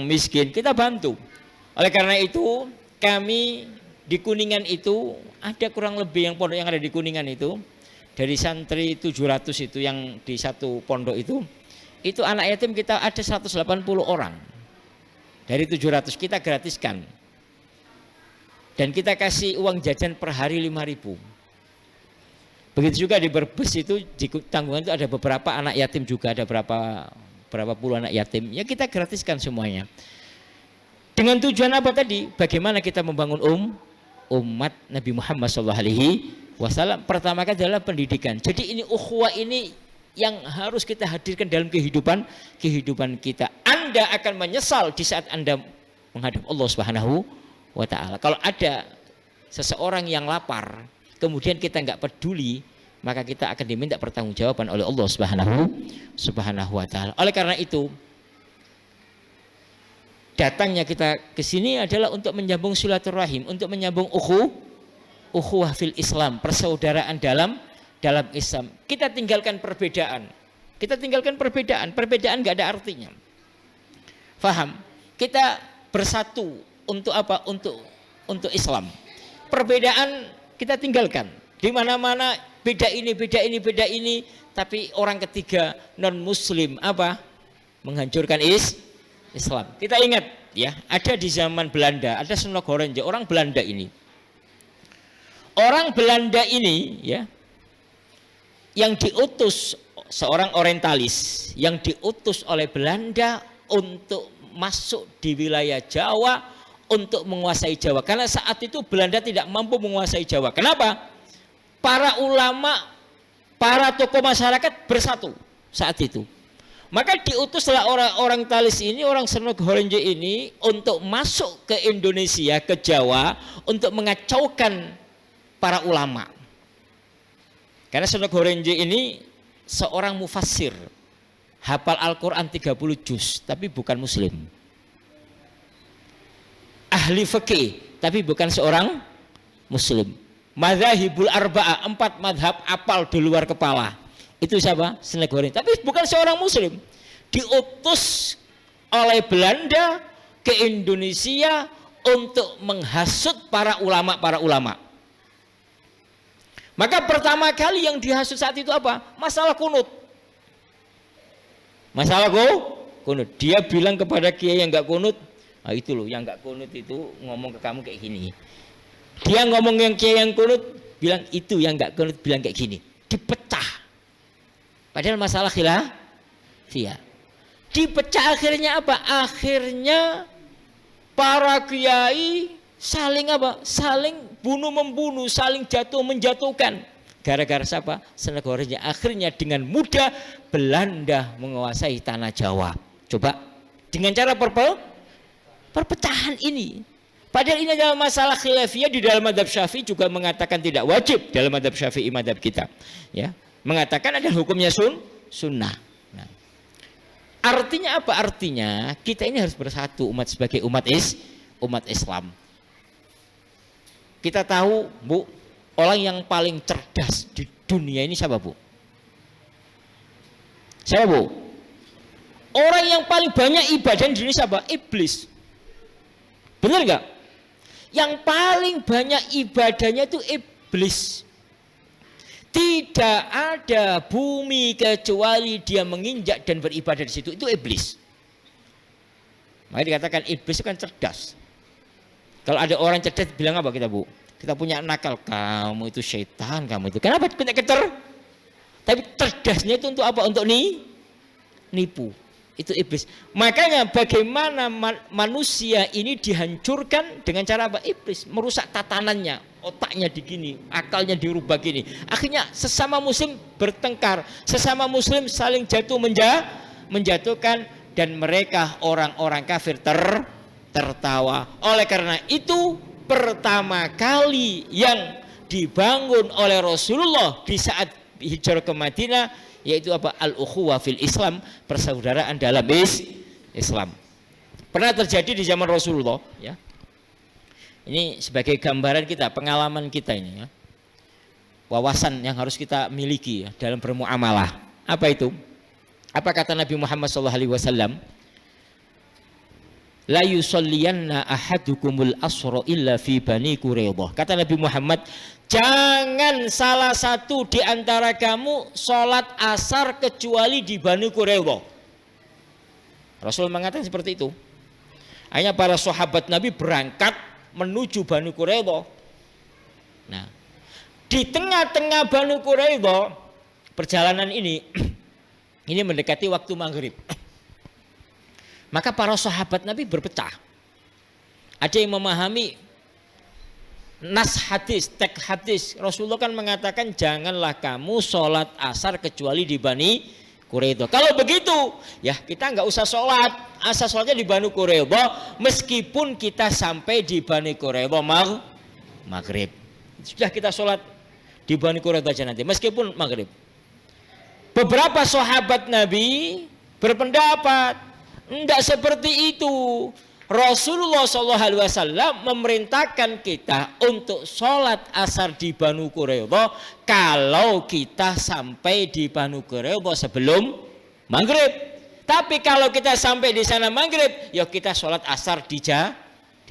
Speaker 6: miskin, kita bantu. Oleh karena itu kami di Kuningan itu ada kurang lebih yang pondok yang ada di Kuningan itu, dari santri 700 itu yang di satu pondok itu anak yatim kita ada 180 orang. Dari 700 kita gratiskan. Dan kita kasih uang jajan per hari 5.000. Begitu juga di Brebes itu, di tanggungan itu ada beberapa anak yatim juga, ada berapa puluh anak yatim. Ya kita gratiskan semuanya. Dengan tujuan apa tadi? Bagaimana kita membangun umat Nabi Muhammad SAW. Pertama kali adalah pendidikan. Jadi ini ukhuwah ini yang harus kita hadirkan dalam kehidupan kita. Anda akan menyesal di saat Anda menghadap Allah Subhanahu wa ta'ala. Kalau ada seseorang yang lapar, kemudian kita nggak peduli, maka kita akan diminta pertanggungjawaban oleh Allah Subhanahu wa ta'ala. Oleh karena itu, datangnya kita ke sini adalah untuk menyambung silaturahim, untuk menyambung ukhuwah fil Islam, persaudaraan dalam Islam. Kita tinggalkan perbedaan. Perbedaan nggak ada artinya. Faham? Kita bersatu untuk apa? Untuk Islam. Perbedaan kita tinggalkan. Di mana-mana beda ini, tapi orang ketiga non muslim apa? Menghancurkan Islam. Kita ingat ya, ada di zaman Belanda, ada Senogorenje, orang Belanda ini. Orang Belanda ini ya, yang diutus seorang orientalis yang diutus oleh Belanda untuk masuk di wilayah Jawa untuk menguasai Jawa, karena saat itu Belanda tidak mampu menguasai Jawa. Kenapa? Para ulama, para tokoh masyarakat bersatu saat itu Maka diutuslah orang-orang Talis ini, orang Senok Horenje ini untuk masuk ke Indonesia, ke Jawa, untuk mengacaukan para ulama. Karena Senok Horenje ini seorang mufassir, hafal Al-Quran 30 juz, tapi bukan muslim. Ahli fikih, tapi bukan seorang muslim. Madzhabul arba'ah, 4 madhab apal di luar kepala. Itu siapa? Senok Horenje. Tapi bukan seorang muslim. Diutus oleh Belanda ke Indonesia untuk menghasut para ulama. Maka pertama kali yang dihasut saat itu apa? Masalah kunut. Masalah kunut. Dia bilang kepada kiai yang enggak kunut, nah itu loh yang enggak kunut itu ngomong ke kamu kayak gini. Dia ngomong yang kiai yang kunut, bilang itu yang enggak kunut bilang kayak gini. Dipecah. Padahal masalah khilafiyah. Dipecah akhirnya apa? Akhirnya para kiai saling apa? Saling bunuh-membunuh, saling jatuh menjatuhkan. Gara-gara siapa? Senok Horenje. Akhirnya dengan mudah Belanda menguasai tanah Jawa. Coba dengan cara perpecahan ini. Padahal ini adalah masalah khilafiyah. Di dalam madhab Syafi'i juga mengatakan tidak wajib dalam madhab Syafi'i madhab kita. Ya. Mengatakan adalah hukumnya sunnah. Nah, artinya apa? Artinya kita ini harus bersatu umat sebagai umat Islam. Kita tahu, Bu, orang yang paling cerdas di dunia ini siapa, Bu? Siapa, Bu? Orang yang paling banyak ibadah di dunia siapa? Iblis. Benar nggak? Yang paling banyak ibadahnya itu iblis. Tidak ada bumi kecuali dia menginjak dan beribadah di situ. Itu iblis. Maka dikatakan iblis itu kan cerdas. Kalau ada orang cerdas bilang apa kita, Bu? Kita punya nakal, kamu itu setan, kamu itu. Kenapa punya keter? Tapi cerdasnya itu untuk apa? Untuk nipu. Itu iblis. Makanya bagaimana manusia ini dihancurkan dengan cara apa? Iblis merusak tatanannya, otaknya digini, akalnya dirubah gini. Akhirnya sesama muslim bertengkar, sesama muslim saling menjatuhkan, dan mereka orang-orang kafir tertawa. Oleh karena itu pertama kali yang dibangun oleh Rasulullah di saat hijrah ke Madinah yaitu apa? Al-ukhuwah fil Islam, persaudaraan dalam Islam. Pernah terjadi di zaman Rasulullah, ya. Ini sebagai gambaran kita, pengalaman kita ini, ya. Wawasan yang harus kita miliki, ya, dalam bermuamalah. Apa itu? Apa kata Nabi Muhammad SAW? La yusalliyanna ahadukumul asra illa fi Bani Quraidah. Kata Nabi Muhammad, jangan salah satu di antara kamu sholat asar kecuali di Bani Quraidah. Rasul mengatakan seperti itu. Hanya para sahabat Nabi berangkat menuju Bani Quraidah. Nah, di tengah-tengah Bani Quraidah perjalanan ini mendekati waktu maghrib. Maka para sahabat Nabi berpecah. Ada yang memahami nas hadis, teks hadis. Rasulullah kan mengatakan janganlah kamu sholat asar kecuali di Bani Quraidah. Kalau begitu, ya kita nggak usah sholat. Asar sholatnya di Bani Quraidah, meskipun kita sampai di Bani Quraidah maghrib. Sudah kita sholat di Bani Quraidah aja nanti, meskipun maghrib. Beberapa sahabat Nabi berpendapat enggak seperti itu. Rasulullah SAW memerintahkan kita untuk sholat asar di Banu Quraidah kalau kita sampai di Banu Quraidah sebelum maghrib. Tapi kalau kita sampai di sana maghrib, ya kita sholat asar di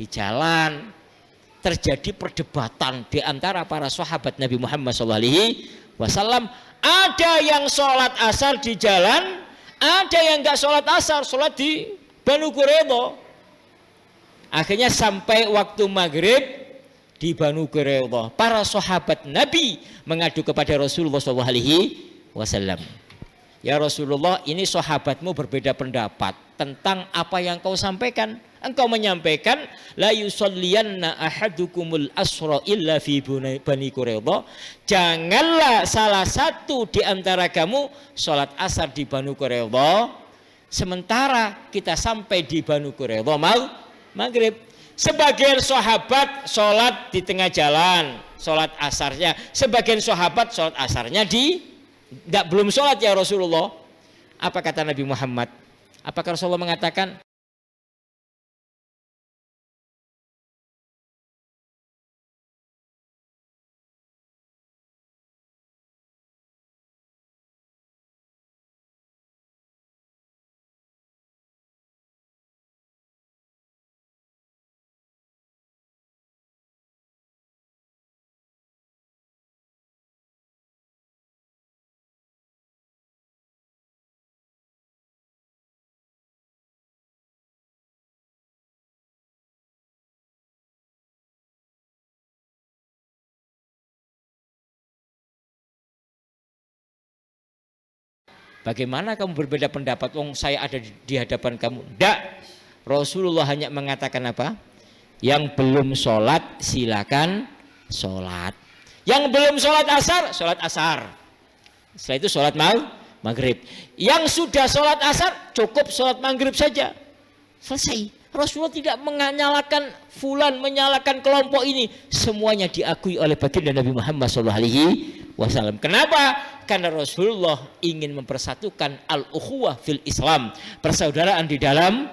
Speaker 6: jalan. Terjadi perdebatan di antara para sahabat Nabi Muhammad SAW. Ada yang sholat asar di jalan, ada yang enggak sholat asar, sholat di Banu Quraidah. Akhirnya sampai waktu maghrib di Banu Quraidah, para sahabat Nabi mengadu kepada Rasulullah SAW. Ya Rasulullah, ini sahabatmu berbeda pendapat tentang apa yang kau sampaikan. Engkau menyampaikan la yusalliyanna ahadukumul asra illa fi Bani Quraidah. Janganlah salah satu di antara kamu sholat asar di Banu Quraidah Sementara kita sampai di Banu Quraidah maghrib. Sebagian sahabat sholat di tengah jalan, sholat asarnya. Sebagian sahabat sholat asarnya belum sholat ya Rasulullah. Apa kata Nabi Muhammad? Apakah Rasulullah mengatakan bagaimana kamu berbeda pendapat? Saya ada di hadapan kamu. Tidak. Rasulullah hanya mengatakan apa? Yang belum sholat silakan sholat. Yang belum sholat asar. Setelah itu sholat maghrib. Yang sudah sholat asar cukup sholat maghrib saja. Selesai. Rasulullah tidak menyalahkan fulan, menyalahkan kelompok ini. Semuanya diakui oleh baginda Nabi Muhammad SAW. Kenapa? Karena Rasulullah ingin mempersatukan al-ukhuwah fil Islam, persaudaraan di dalam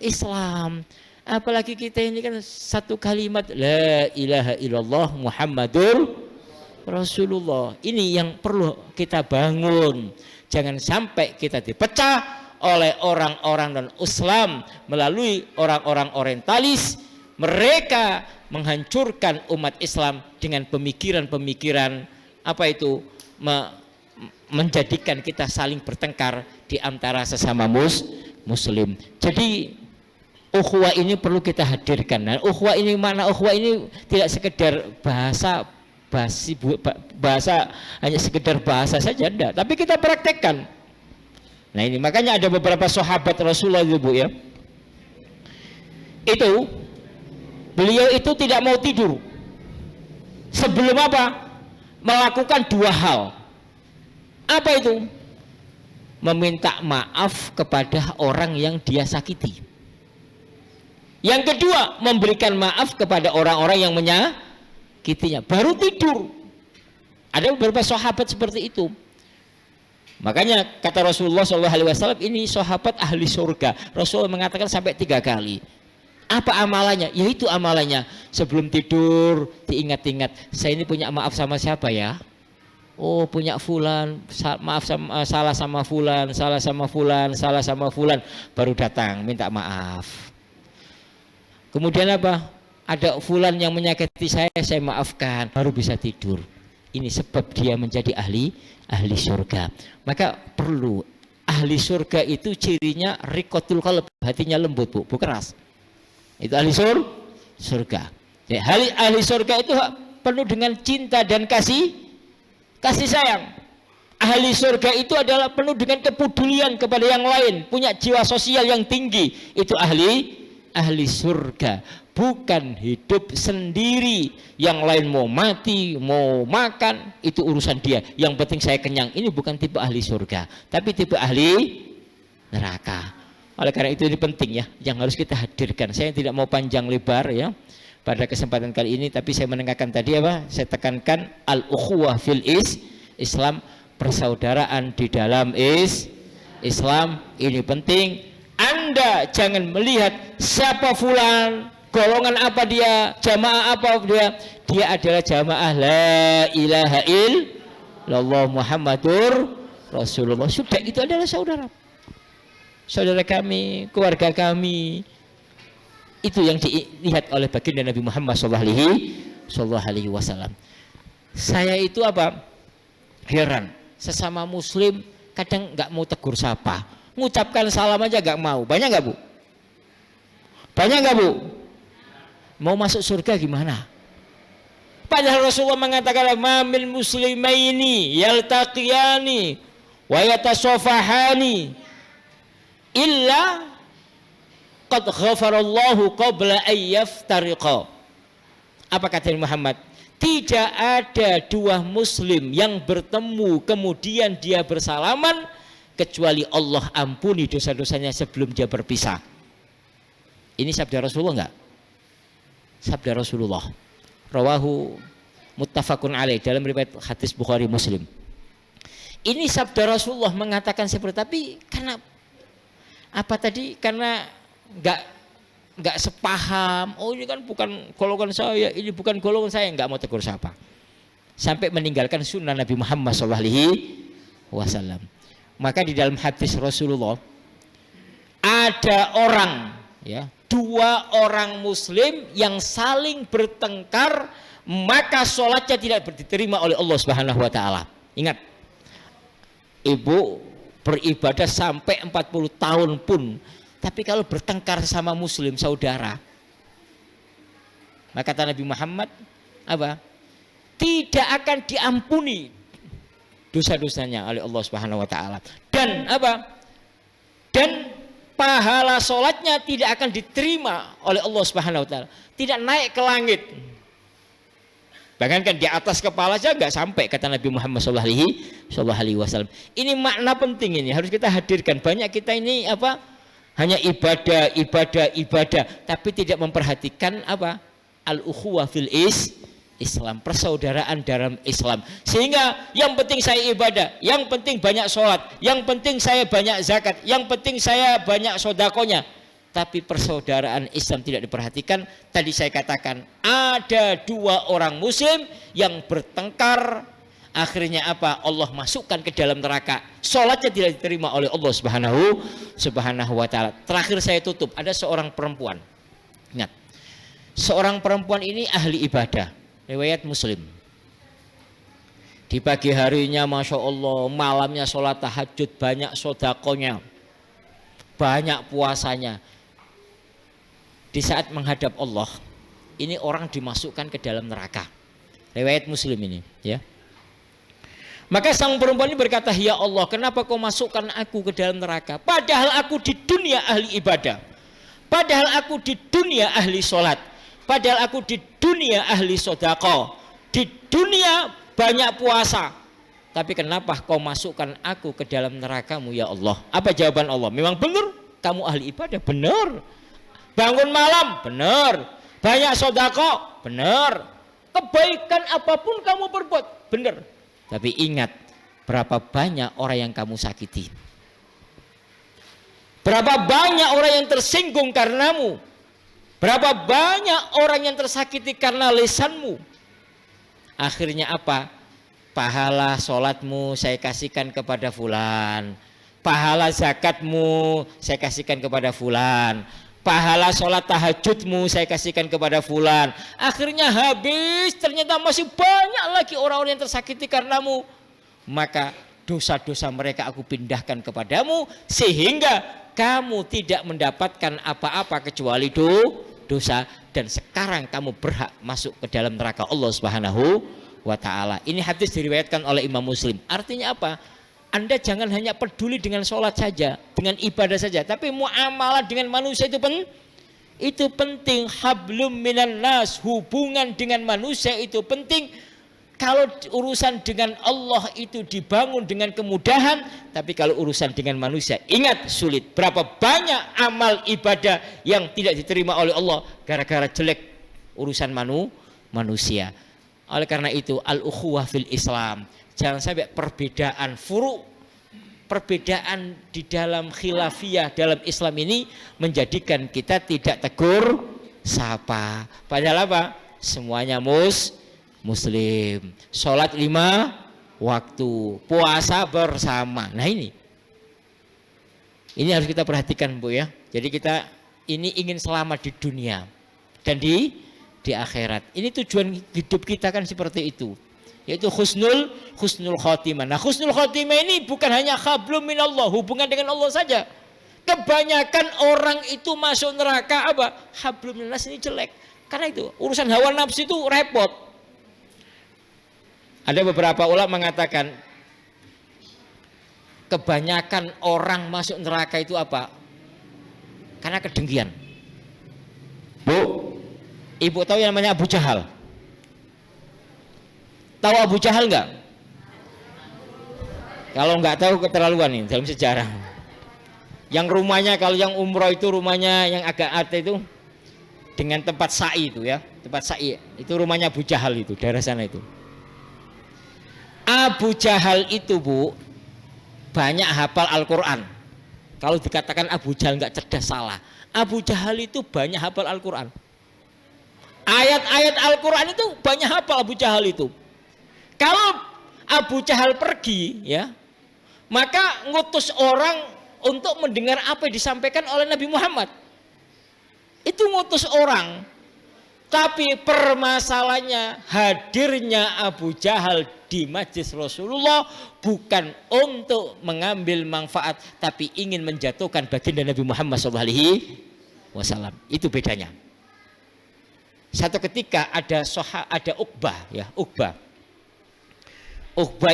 Speaker 6: Islam. Apalagi kita ini kan satu kalimat la ilaha illallah Muhammadur Rasulullah. Ini yang perlu kita bangun. Jangan sampai kita dipecah oleh orang-orang non-Islam melalui orang-orang orientalis. Mereka menghancurkan umat Islam dengan pemikiran-pemikiran menjadikan kita saling bertengkar di antara sesama muslim. Jadi ukhuwah ini perlu kita hadirkan. Nah, ukhuwah ini mana? Ukhuwah ini tidak sekedar bahasa hanya sekedar bahasa saja, enggak, tapi kita praktekkan. Nah, ini makanya ada beberapa sahabat Rasulullah itu, Bu, ya. Beliau itu tidak mau tidur sebelum melakukan dua hal. Apa itu? Meminta maaf kepada orang yang dia sakiti. Yang kedua, memberikan maaf kepada orang-orang yang menyakitinya. Baru tidur. Ada beberapa sahabat seperti itu. Makanya kata Rasulullah SAW, ini sahabat ahli surga. Rasulullah mengatakan sampai 3 kali. Apa amalannya? Yaitu amalannya sebelum tidur diingat-ingat, saya ini punya maaf sama siapa ya? Oh, punya fulan, salah sama fulan, baru datang minta maaf. Kemudian apa? Ada fulan yang menyakiti saya maafkan, baru bisa tidur. Ini sebab dia menjadi ahli surga. Maka perlu, ahli surga itu cirinya riqatul qalb, hatinya lembut, Bu, bukan keras. Itu ahli surga. Ya, ahli surga itu penuh dengan cinta dan kasih sayang. Ahli surga itu adalah penuh dengan kepedulian kepada yang lain, punya jiwa sosial yang tinggi. Itu ahli surga. Bukan hidup sendiri, yang lain mau mati, mau makan, itu urusan dia. Yang penting saya kenyang. Ini bukan tipe ahli surga, tapi tipe ahli neraka. Oleh karena itu ini penting ya, yang harus kita hadirkan. Saya tidak mau panjang lebar ya pada kesempatan kali ini, tapi saya menengahkan tadi saya tekankan al-ukhuwah fil Islam, persaudaraan di dalam Islam. Ini penting. Anda jangan melihat siapa fulan, golongan apa dia, jamaah apa dia adalah jamaah la ilaha illallah Muhammadur Rasulullah. Sudah, itu adalah saudara kami, keluarga kami. Itu yang dilihat oleh baginda Nabi Muhammad SAW. Saya itu heran, sesama muslim kadang nggak mau tegur sapa, mengucapkan salam aja nggak mau. Banyak nggak, Bu? Banyak nggak, Bu? Mau masuk surga gimana? Padahal Rasulullah mengatakan mamil muslimaini yaltaqiyani wa yatasofahani illa qad ghafarallahu qabla ayyaftariqa. Apa kata Muhammad? Tidak ada dua muslim yang bertemu kemudian dia bersalaman kecuali Allah ampuni dosa-dosanya sebelum dia berpisah. Ini sabda Rasulullah enggak? Sabda Rasulullah. Rawahu muttafaqun alaih, dalam riwayat hadis Bukhari Muslim. Ini sabda Rasulullah mengatakan seperti, tapi karena apa tadi? Karena enggak sepaham. Oh, ini kan bukan golongan saya, ini bukan golongan saya, enggak mau tegur siapa. Sampai meninggalkan sunnah Nabi Muhammad SAW. Maka di dalam hadis Rasulullah ada orang, ya, 2 orang Muslim yang saling bertengkar, maka sholatnya tidak diterima oleh Allah Subhanahu Wa Taala. Ingat, ibu beribadah sampai 40 tahun pun, tapi kalau bertengkar sama Muslim saudara, maka kata Nabi Muhammad apa? Tidak akan diampuni dosa-dosanya oleh Allah Subhanahu Wa Taala. Dan apa? Dan pahala sholatnya tidak akan diterima oleh Allah Subhanahu Wa Taala. Tidak naik ke langit. Bahkan kan di atas kepala saja nggak sampai, kata Nabi Muhammad SAW. Ini makna penting, ini harus kita hadirkan. Banyak kita ini apa? Hanya ibadah, tapi tidak memperhatikan apa? Al-ukhuwah fil Islam, persaudaraan dalam Islam. Sehingga yang penting saya ibadah, yang penting banyak sholat, yang penting saya banyak zakat, yang penting saya banyak sodakonya, tapi persaudaraan Islam tidak diperhatikan. Tadi saya katakan ada 2 orang Muslim yang bertengkar, akhirnya apa? Allah masukkan ke dalam neraka, sholatnya tidak diterima oleh Allah Subhanahu Wa Taala. Terakhir saya tutup, ada seorang perempuan. Ingat, seorang perempuan ini ahli ibadah, riwayat Muslim. Di pagi harinya Masya Allah, malamnya sholat tahajud, banyak sodakonya, banyak puasanya. Di saat menghadap Allah, ini orang dimasukkan ke dalam neraka. Riwayat Muslim ini, ya. Maka sang perempuan ini berkata, ya Allah, kenapa kau masukkan aku ke dalam neraka? Padahal aku di dunia ahli ibadah, padahal aku di dunia ahli sholat, padahal aku di dunia ahli sodako, di dunia banyak puasa, tapi kenapa kau masukkan aku ke dalam nerakamu ya Allah? Apa jawaban Allah? Memang benar, kamu ahli ibadah, benar. Bangun malam, benar. Banyak sodako, benar. Kebaikan apapun kamu berbuat, benar. Tapi ingat, berapa banyak orang yang kamu sakiti, berapa banyak orang yang tersinggung karenamu, berapa banyak orang yang tersakiti karena lisanmu. Akhirnya apa? Pahala sholatmu saya kasihkan kepada fulan, pahala zakatmu saya kasihkan kepada fulan, pahala sholat tahajudmu saya kasihkan kepada fulan. Akhirnya habis, ternyata masih banyak lagi orang-orang yang tersakiti karenamu. Maka dosa-dosa mereka aku pindahkan kepadamu, sehingga kamu tidak mendapatkan apa-apa kecuali dosa, dan sekarang kamu berhak masuk ke dalam neraka Allah Subhanahu Wa Taala. Ini hadis diriwayatkan oleh Imam Muslim. Artinya apa? Anda jangan hanya peduli dengan sholat saja, dengan ibadah saja, tapi muamalah dengan manusia itu penting. Hablum minan nas, hubungan dengan manusia itu penting. Kalau urusan dengan Allah itu dibangun dengan kemudahan, tapi kalau urusan dengan manusia, ingat, sulit. Berapa banyak amal ibadah yang tidak diterima oleh Allah gara-gara jelek urusan manusia. Oleh karena itu, al-ukhuwah fil Islam, jangan sampai perbedaan furu', perbedaan di dalam khilafiyah dalam Islam ini menjadikan kita tidak tegur sapa. Padahal apa? Semuanya Muslim, sholat 5 waktu, puasa bersama. Nah ini harus kita perhatikan, Bu, ya. Jadi kita ini ingin selamat di dunia dan di akhirat. Ini tujuan hidup kita kan seperti itu, yaitu husnul khotimah. Nah, husnul khotimah ini bukan hanya hablum minallah, hubungan dengan Allah saja. Kebanyakan orang itu masuk neraka apa? Hablum minallah ini jelek. Karena itu urusan hawa nafsu itu repot. Ada beberapa ulama mengatakan kebanyakan orang masuk neraka itu apa? Karena kedengkian. Bu, ibu tahu yang namanya Abu Jahal? Tahu Abu Jahal enggak? Kalau nggak tahu keterlaluan ini dalam sejarah. Yang rumahnya, kalau yang umroh itu rumahnya yang agak ate itu dengan tempat sa'i itu ya, tempat sa'i itu rumahnya Abu Jahal itu, daerah sana itu. Abu Jahal itu Bu banyak hafal Al-Quran. Kalau dikatakan Abu Jahal nggak cerdas salah. Abu Jahal itu banyak hafal Al-Quran. Ayat-ayat Al-Quran itu banyak hafal Abu Jahal itu. Kalau Abu Jahal pergi ya, maka ngutus orang untuk mendengar apa yang disampaikan oleh Nabi Muhammad. Itu ngutus orang. Tapi permasalahannya hadirnya Abu Jahal di majlis Rasulullah bukan untuk mengambil manfaat, tapi ingin menjatuhkan baginda Nabi Muhammad SAW. Itu bedanya. Satu ketika ada Uqbah ya, Uqbah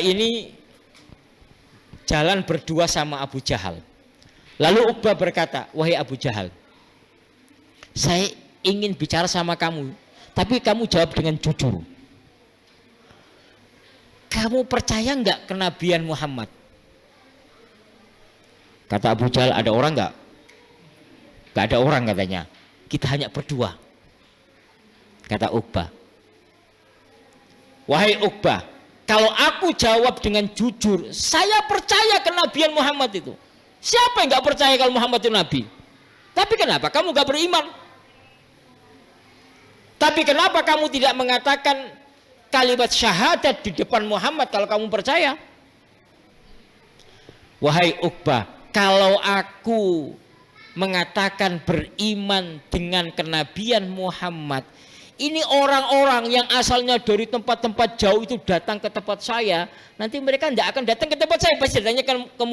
Speaker 6: ini jalan berdua sama Abu Jahal. Lalu Uqbah berkata, wahai Abu Jahal, saya ingin bicara sama kamu, tapi kamu jawab dengan jujur. Kamu percaya nggak kenabian Muhammad? Kata Abu Jahal, ada orang nggak? Nggak ada orang katanya. Kita hanya berdua. Kata Uqbah, wahai Uqbah, kalau aku jawab dengan jujur, saya percaya kenabian Muhammad itu. Siapa yang nggak percaya kalau Muhammad itu nabi? Tapi kenapa kamu nggak beriman? Tapi kenapa kamu tidak mengatakan kalimat syahadat di depan Muhammad kalau kamu percaya? Wahai Uqbah, kalau aku mengatakan beriman dengan kenabian Muhammad, ini orang-orang yang asalnya dari tempat-tempat jauh itu datang ke tempat saya, nanti mereka tidak akan datang ke tempat saya, pasti datangnya ke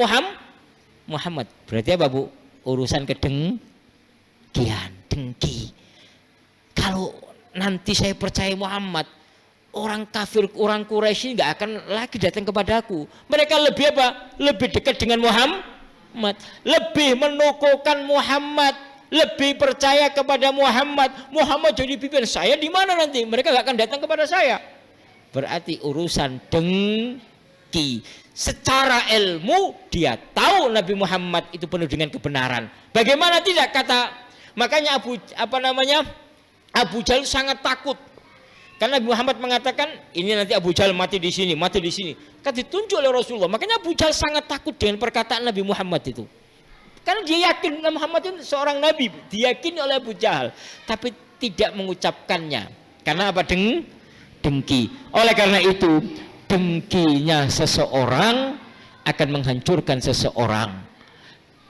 Speaker 6: Muhammad. Berarti apa Bu? Urusan kedengkian, dengki. Kalau nanti saya percaya Muhammad, orang kafir, orang Quraisy nggak akan lagi datang kepadaku. Mereka lebih apa? Lebih dekat dengan Muhammad, lebih menukuhkan Muhammad, lebih percaya kepada Muhammad. Muhammad jadi pimpin saya di mana nanti? Mereka nggak akan datang kepada saya. Berarti urusan dengki. Secara ilmu dia tahu Nabi Muhammad itu penuh dengan kebenaran. Bagaimana tidak kata? Makanya Abu Jahal sangat takut. Karena Nabi Muhammad mengatakan ini nanti Abu Jahal mati di sini, mati di sini. Kan ditunjuk oleh Rasulullah. Makanya Abu Jahal sangat takut dengan perkataan Nabi Muhammad itu. Karena dia yakin Nabi Muhammad itu seorang nabi, diyakini oleh Abu Jahal, tapi tidak mengucapkannya. Karena apa? Dengki. Oleh karena itu, dengkinya seseorang akan menghancurkan seseorang.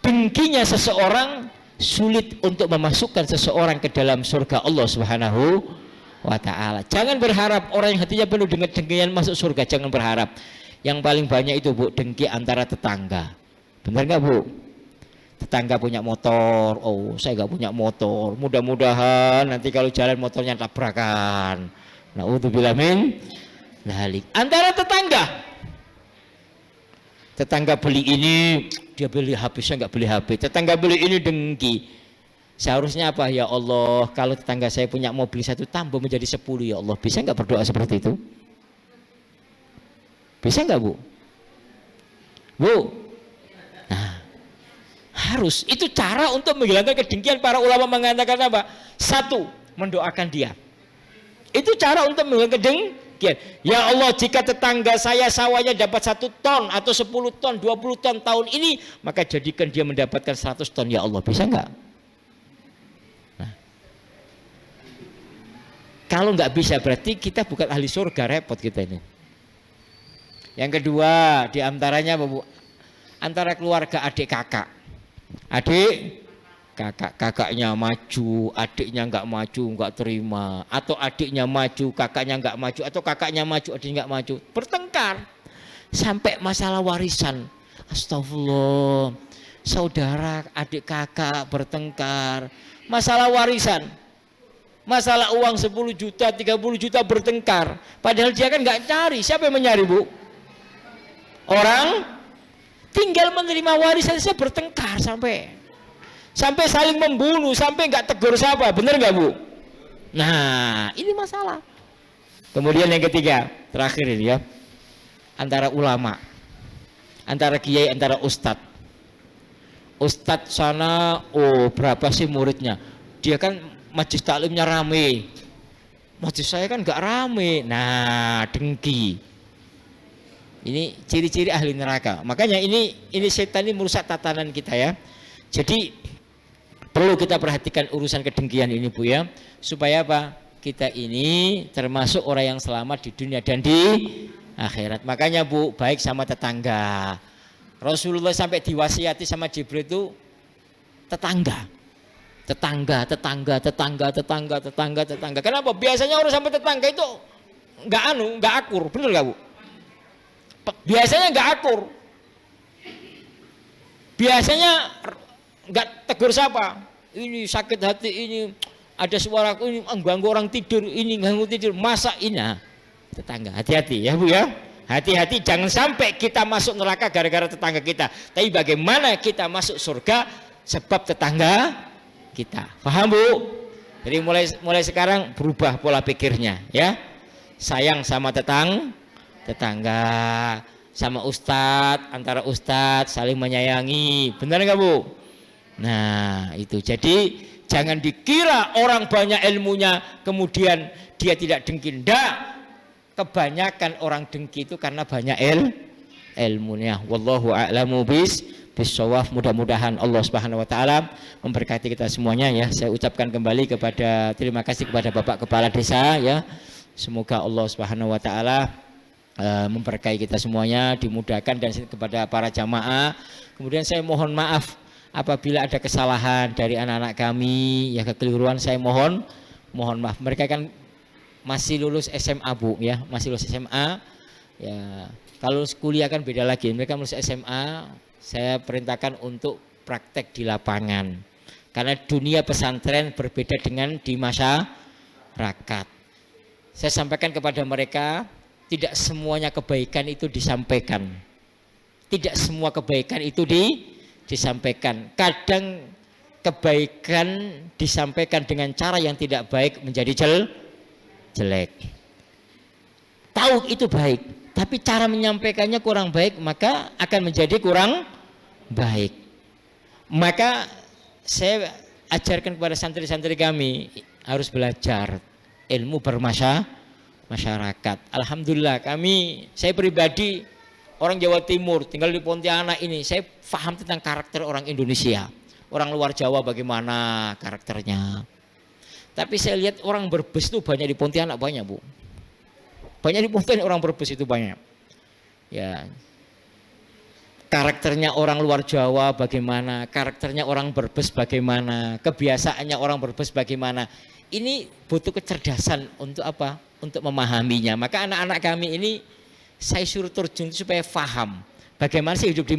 Speaker 6: Dengkinya seseorang sulit untuk memasukkan seseorang ke dalam surga Allah Subhanahu wa ta'ala. Jangan berharap orang yang hatinya penuh dengan dengkian masuk surga. Jangan berharap. Yang paling banyak itu Bu, dengki antara tetangga. Benar nggak Bu? Tetangga punya motor, oh saya nggak punya motor, mudah-mudahan nanti kalau jalan motornya tabrakan. Na'udzubillah min dzalik. Antara tetangga beli ini, dia beli HP, saya nggak beli HP. Tetangga beli ini dengki. Seharusnya apa? Ya Allah, kalau tetangga saya punya mobil 1 tambah menjadi 10 ya Allah. Bisa nggak berdoa seperti itu? Bisa nggak Bu? Bu? Nah, harus. Itu cara untuk menghilangkan kedengkian. Para ulama mengatakan apa? 1, mendoakan dia. Itu cara untuk menghilangkan kedengkian. Ya Allah, jika tetangga saya sawahnya dapat 1 ton atau 10 ton, 20 ton tahun ini, maka jadikan dia mendapatkan 100 ton ya Allah. Bisa nggak? Kalau nggak bisa berarti kita bukan ahli surga, repot kita ini. Yang kedua, diantaranya antara keluarga adik kakak. Adik kakaknya maju, adiknya nggak maju, nggak terima. Atau adiknya maju, kakaknya nggak maju. Atau kakaknya maju, adiknya nggak maju. Bertengkar sampai masalah warisan. Astagfirullah, saudara adik kakak bertengkar masalah warisan. Masalah uang 10 juta, 30 juta bertengkar. Padahal dia kan nggak cari. Siapa yang mencari Bu? Orang tinggal menerima warisan saja bertengkar sampai saling membunuh, sampai nggak tegur siapa. Bener nggak Bu? Nah, ini masalah. Kemudian yang ketiga, terakhir ini ya, antara ulama antara kiai, antara ustadz. Ustadz sana, oh berapa sih muridnya? Dia kan majelis taklimnya rame. Majelis saya kan nggak rame. Nah, dengki. Ini ciri-ciri ahli neraka. Makanya ini setan ini merusak tatanan kita ya. Jadi perlu kita perhatikan urusan kedengkian ini Bu ya. Supaya apa? Kita ini termasuk orang yang selamat di dunia dan di akhirat. Makanya Bu, baik sama tetangga. Rasulullah sampai diwasiati sama Jibril itu tetangga. Tetangga. Kenapa? Biasanya orang sampai tetangga itu nggak akur, benar nggak Bu? Biasanya nggak akur. Biasanya nggak tegur sapa. Ini sakit hati, ini ada suara, ini ganggu orang tidur, ini ganggu tidur. Masa ini? Tetangga, hati-hati ya Bu ya. Hati-hati jangan sampai kita masuk neraka gara-gara tetangga kita. Tapi bagaimana kita masuk surga sebab tetangga kita. Paham Bu? Jadi mulai sekarang berubah pola pikirnya ya. Sayang sama tetangga, sama ustadz, antara ustadz saling menyayangi. Benar nggak Bu? Nah itu. Jadi jangan dikira orang banyak ilmunya kemudian dia tidak dengki. Nggak. Kebanyakan orang dengki itu karena banyak ilmunya. Wallahu a'lamu bissawab. Mudah-mudahan Allah Subhanahu wa taala memberkati kita semuanya ya. Saya ucapkan kembali terima kasih kepada Bapak Kepala Desa ya. Semoga Allah Subhanahu wa taala memberkahi kita semuanya, dimudahkan, dan kepada para jamaah. Kemudian saya mohon maaf apabila ada kesalahan dari anak-anak kami, ya kekeliruan saya mohon maaf. Mereka kan masih lulus SMA Bu ya, masih lulus SMA ya. Kalau kuliah kan beda lagi, mereka lulus SMA, saya perintahkan untuk praktek di lapangan karena dunia pesantren berbeda dengan di masyarakat. Saya sampaikan kepada mereka, tidak semuanya kebaikan itu disampaikan, tidak semua kebaikan itu disampaikan. Kadang kebaikan disampaikan dengan cara yang tidak baik menjadi jelek. Tahu itu baik, tapi cara menyampaikannya kurang baik, maka akan menjadi kurang baik. Maka saya ajarkan kepada santri-santri kami harus belajar ilmu bermasyarakat. Alhamdulillah saya pribadi orang Jawa Timur, tinggal di Pontianak ini, saya paham tentang karakter orang Indonesia. Orang luar Jawa bagaimana karakternya. Tapi saya lihat orang Brebes itu banyak di Pontianak, banyak Bu. Banyak di Pontianak orang Brebes itu banyak. Ya. Karakternya orang luar Jawa bagaimana, karakternya orang Brebes bagaimana, kebiasaannya orang Brebes bagaimana. Ini butuh kecerdasan untuk apa? Untuk memahaminya. Maka anak-anak kami ini saya suruh terjun supaya paham bagaimana sih hidup di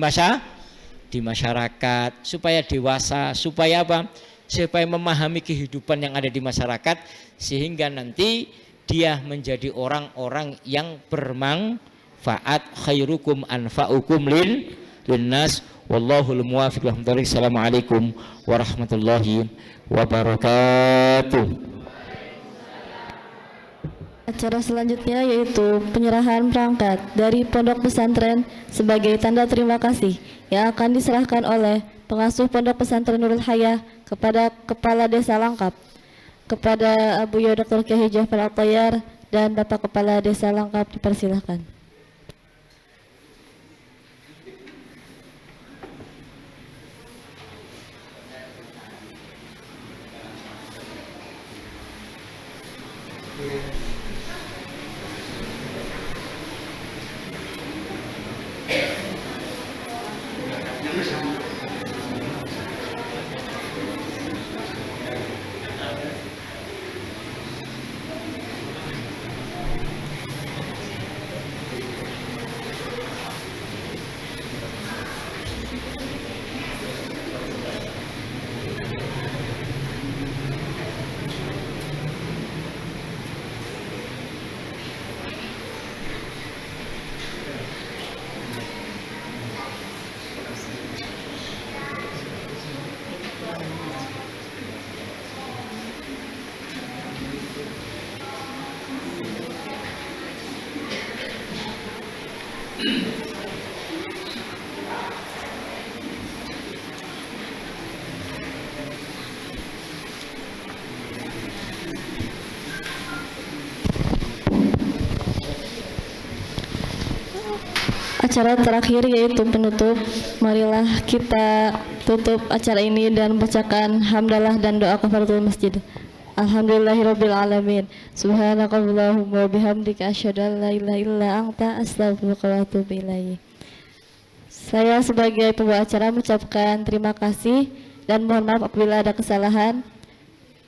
Speaker 6: masyarakat, supaya dewasa, supaya apa? Supaya memahami kehidupan yang ada di masyarakat, sehingga nanti dia menjadi orang-orang yang bermanfaat. Khairukum anfa'ukum linnas wallahul muwaffiq. Assalamualaikum warahmatullahi wabarakatuh.
Speaker 1: Acara selanjutnya yaitu penyerahan perangkat dari pondok pesantren sebagai tanda terima kasih yang akan diserahkan oleh pengasuh pondok pesantren Nurul Hayah kepada Kepala Desa Langkap, kepada Abu Ya Dr. Kiai Jafar Al-Tayyar dan Bapak Kepala Desa Langkap dipersilahkan. acara terakhir yaitu penutup. Marilah kita tutup acara ini dan membacakan hamdalah dan doa kafaratul masjid. Alhamdulillahirabbil alamin. Subhanakallahumma wa bihamdika asyhadu an la ilaha illa anta astaghfiruka wa atubu ilaik. Saya sebagai pembawa acara mengucapkan terima kasih dan mohon maaf apabila ada kesalahan.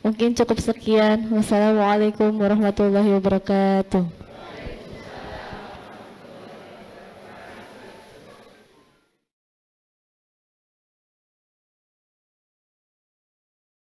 Speaker 1: Mungkin cukup sekian. Wassalamualaikum warahmatullahi wabarakatuh.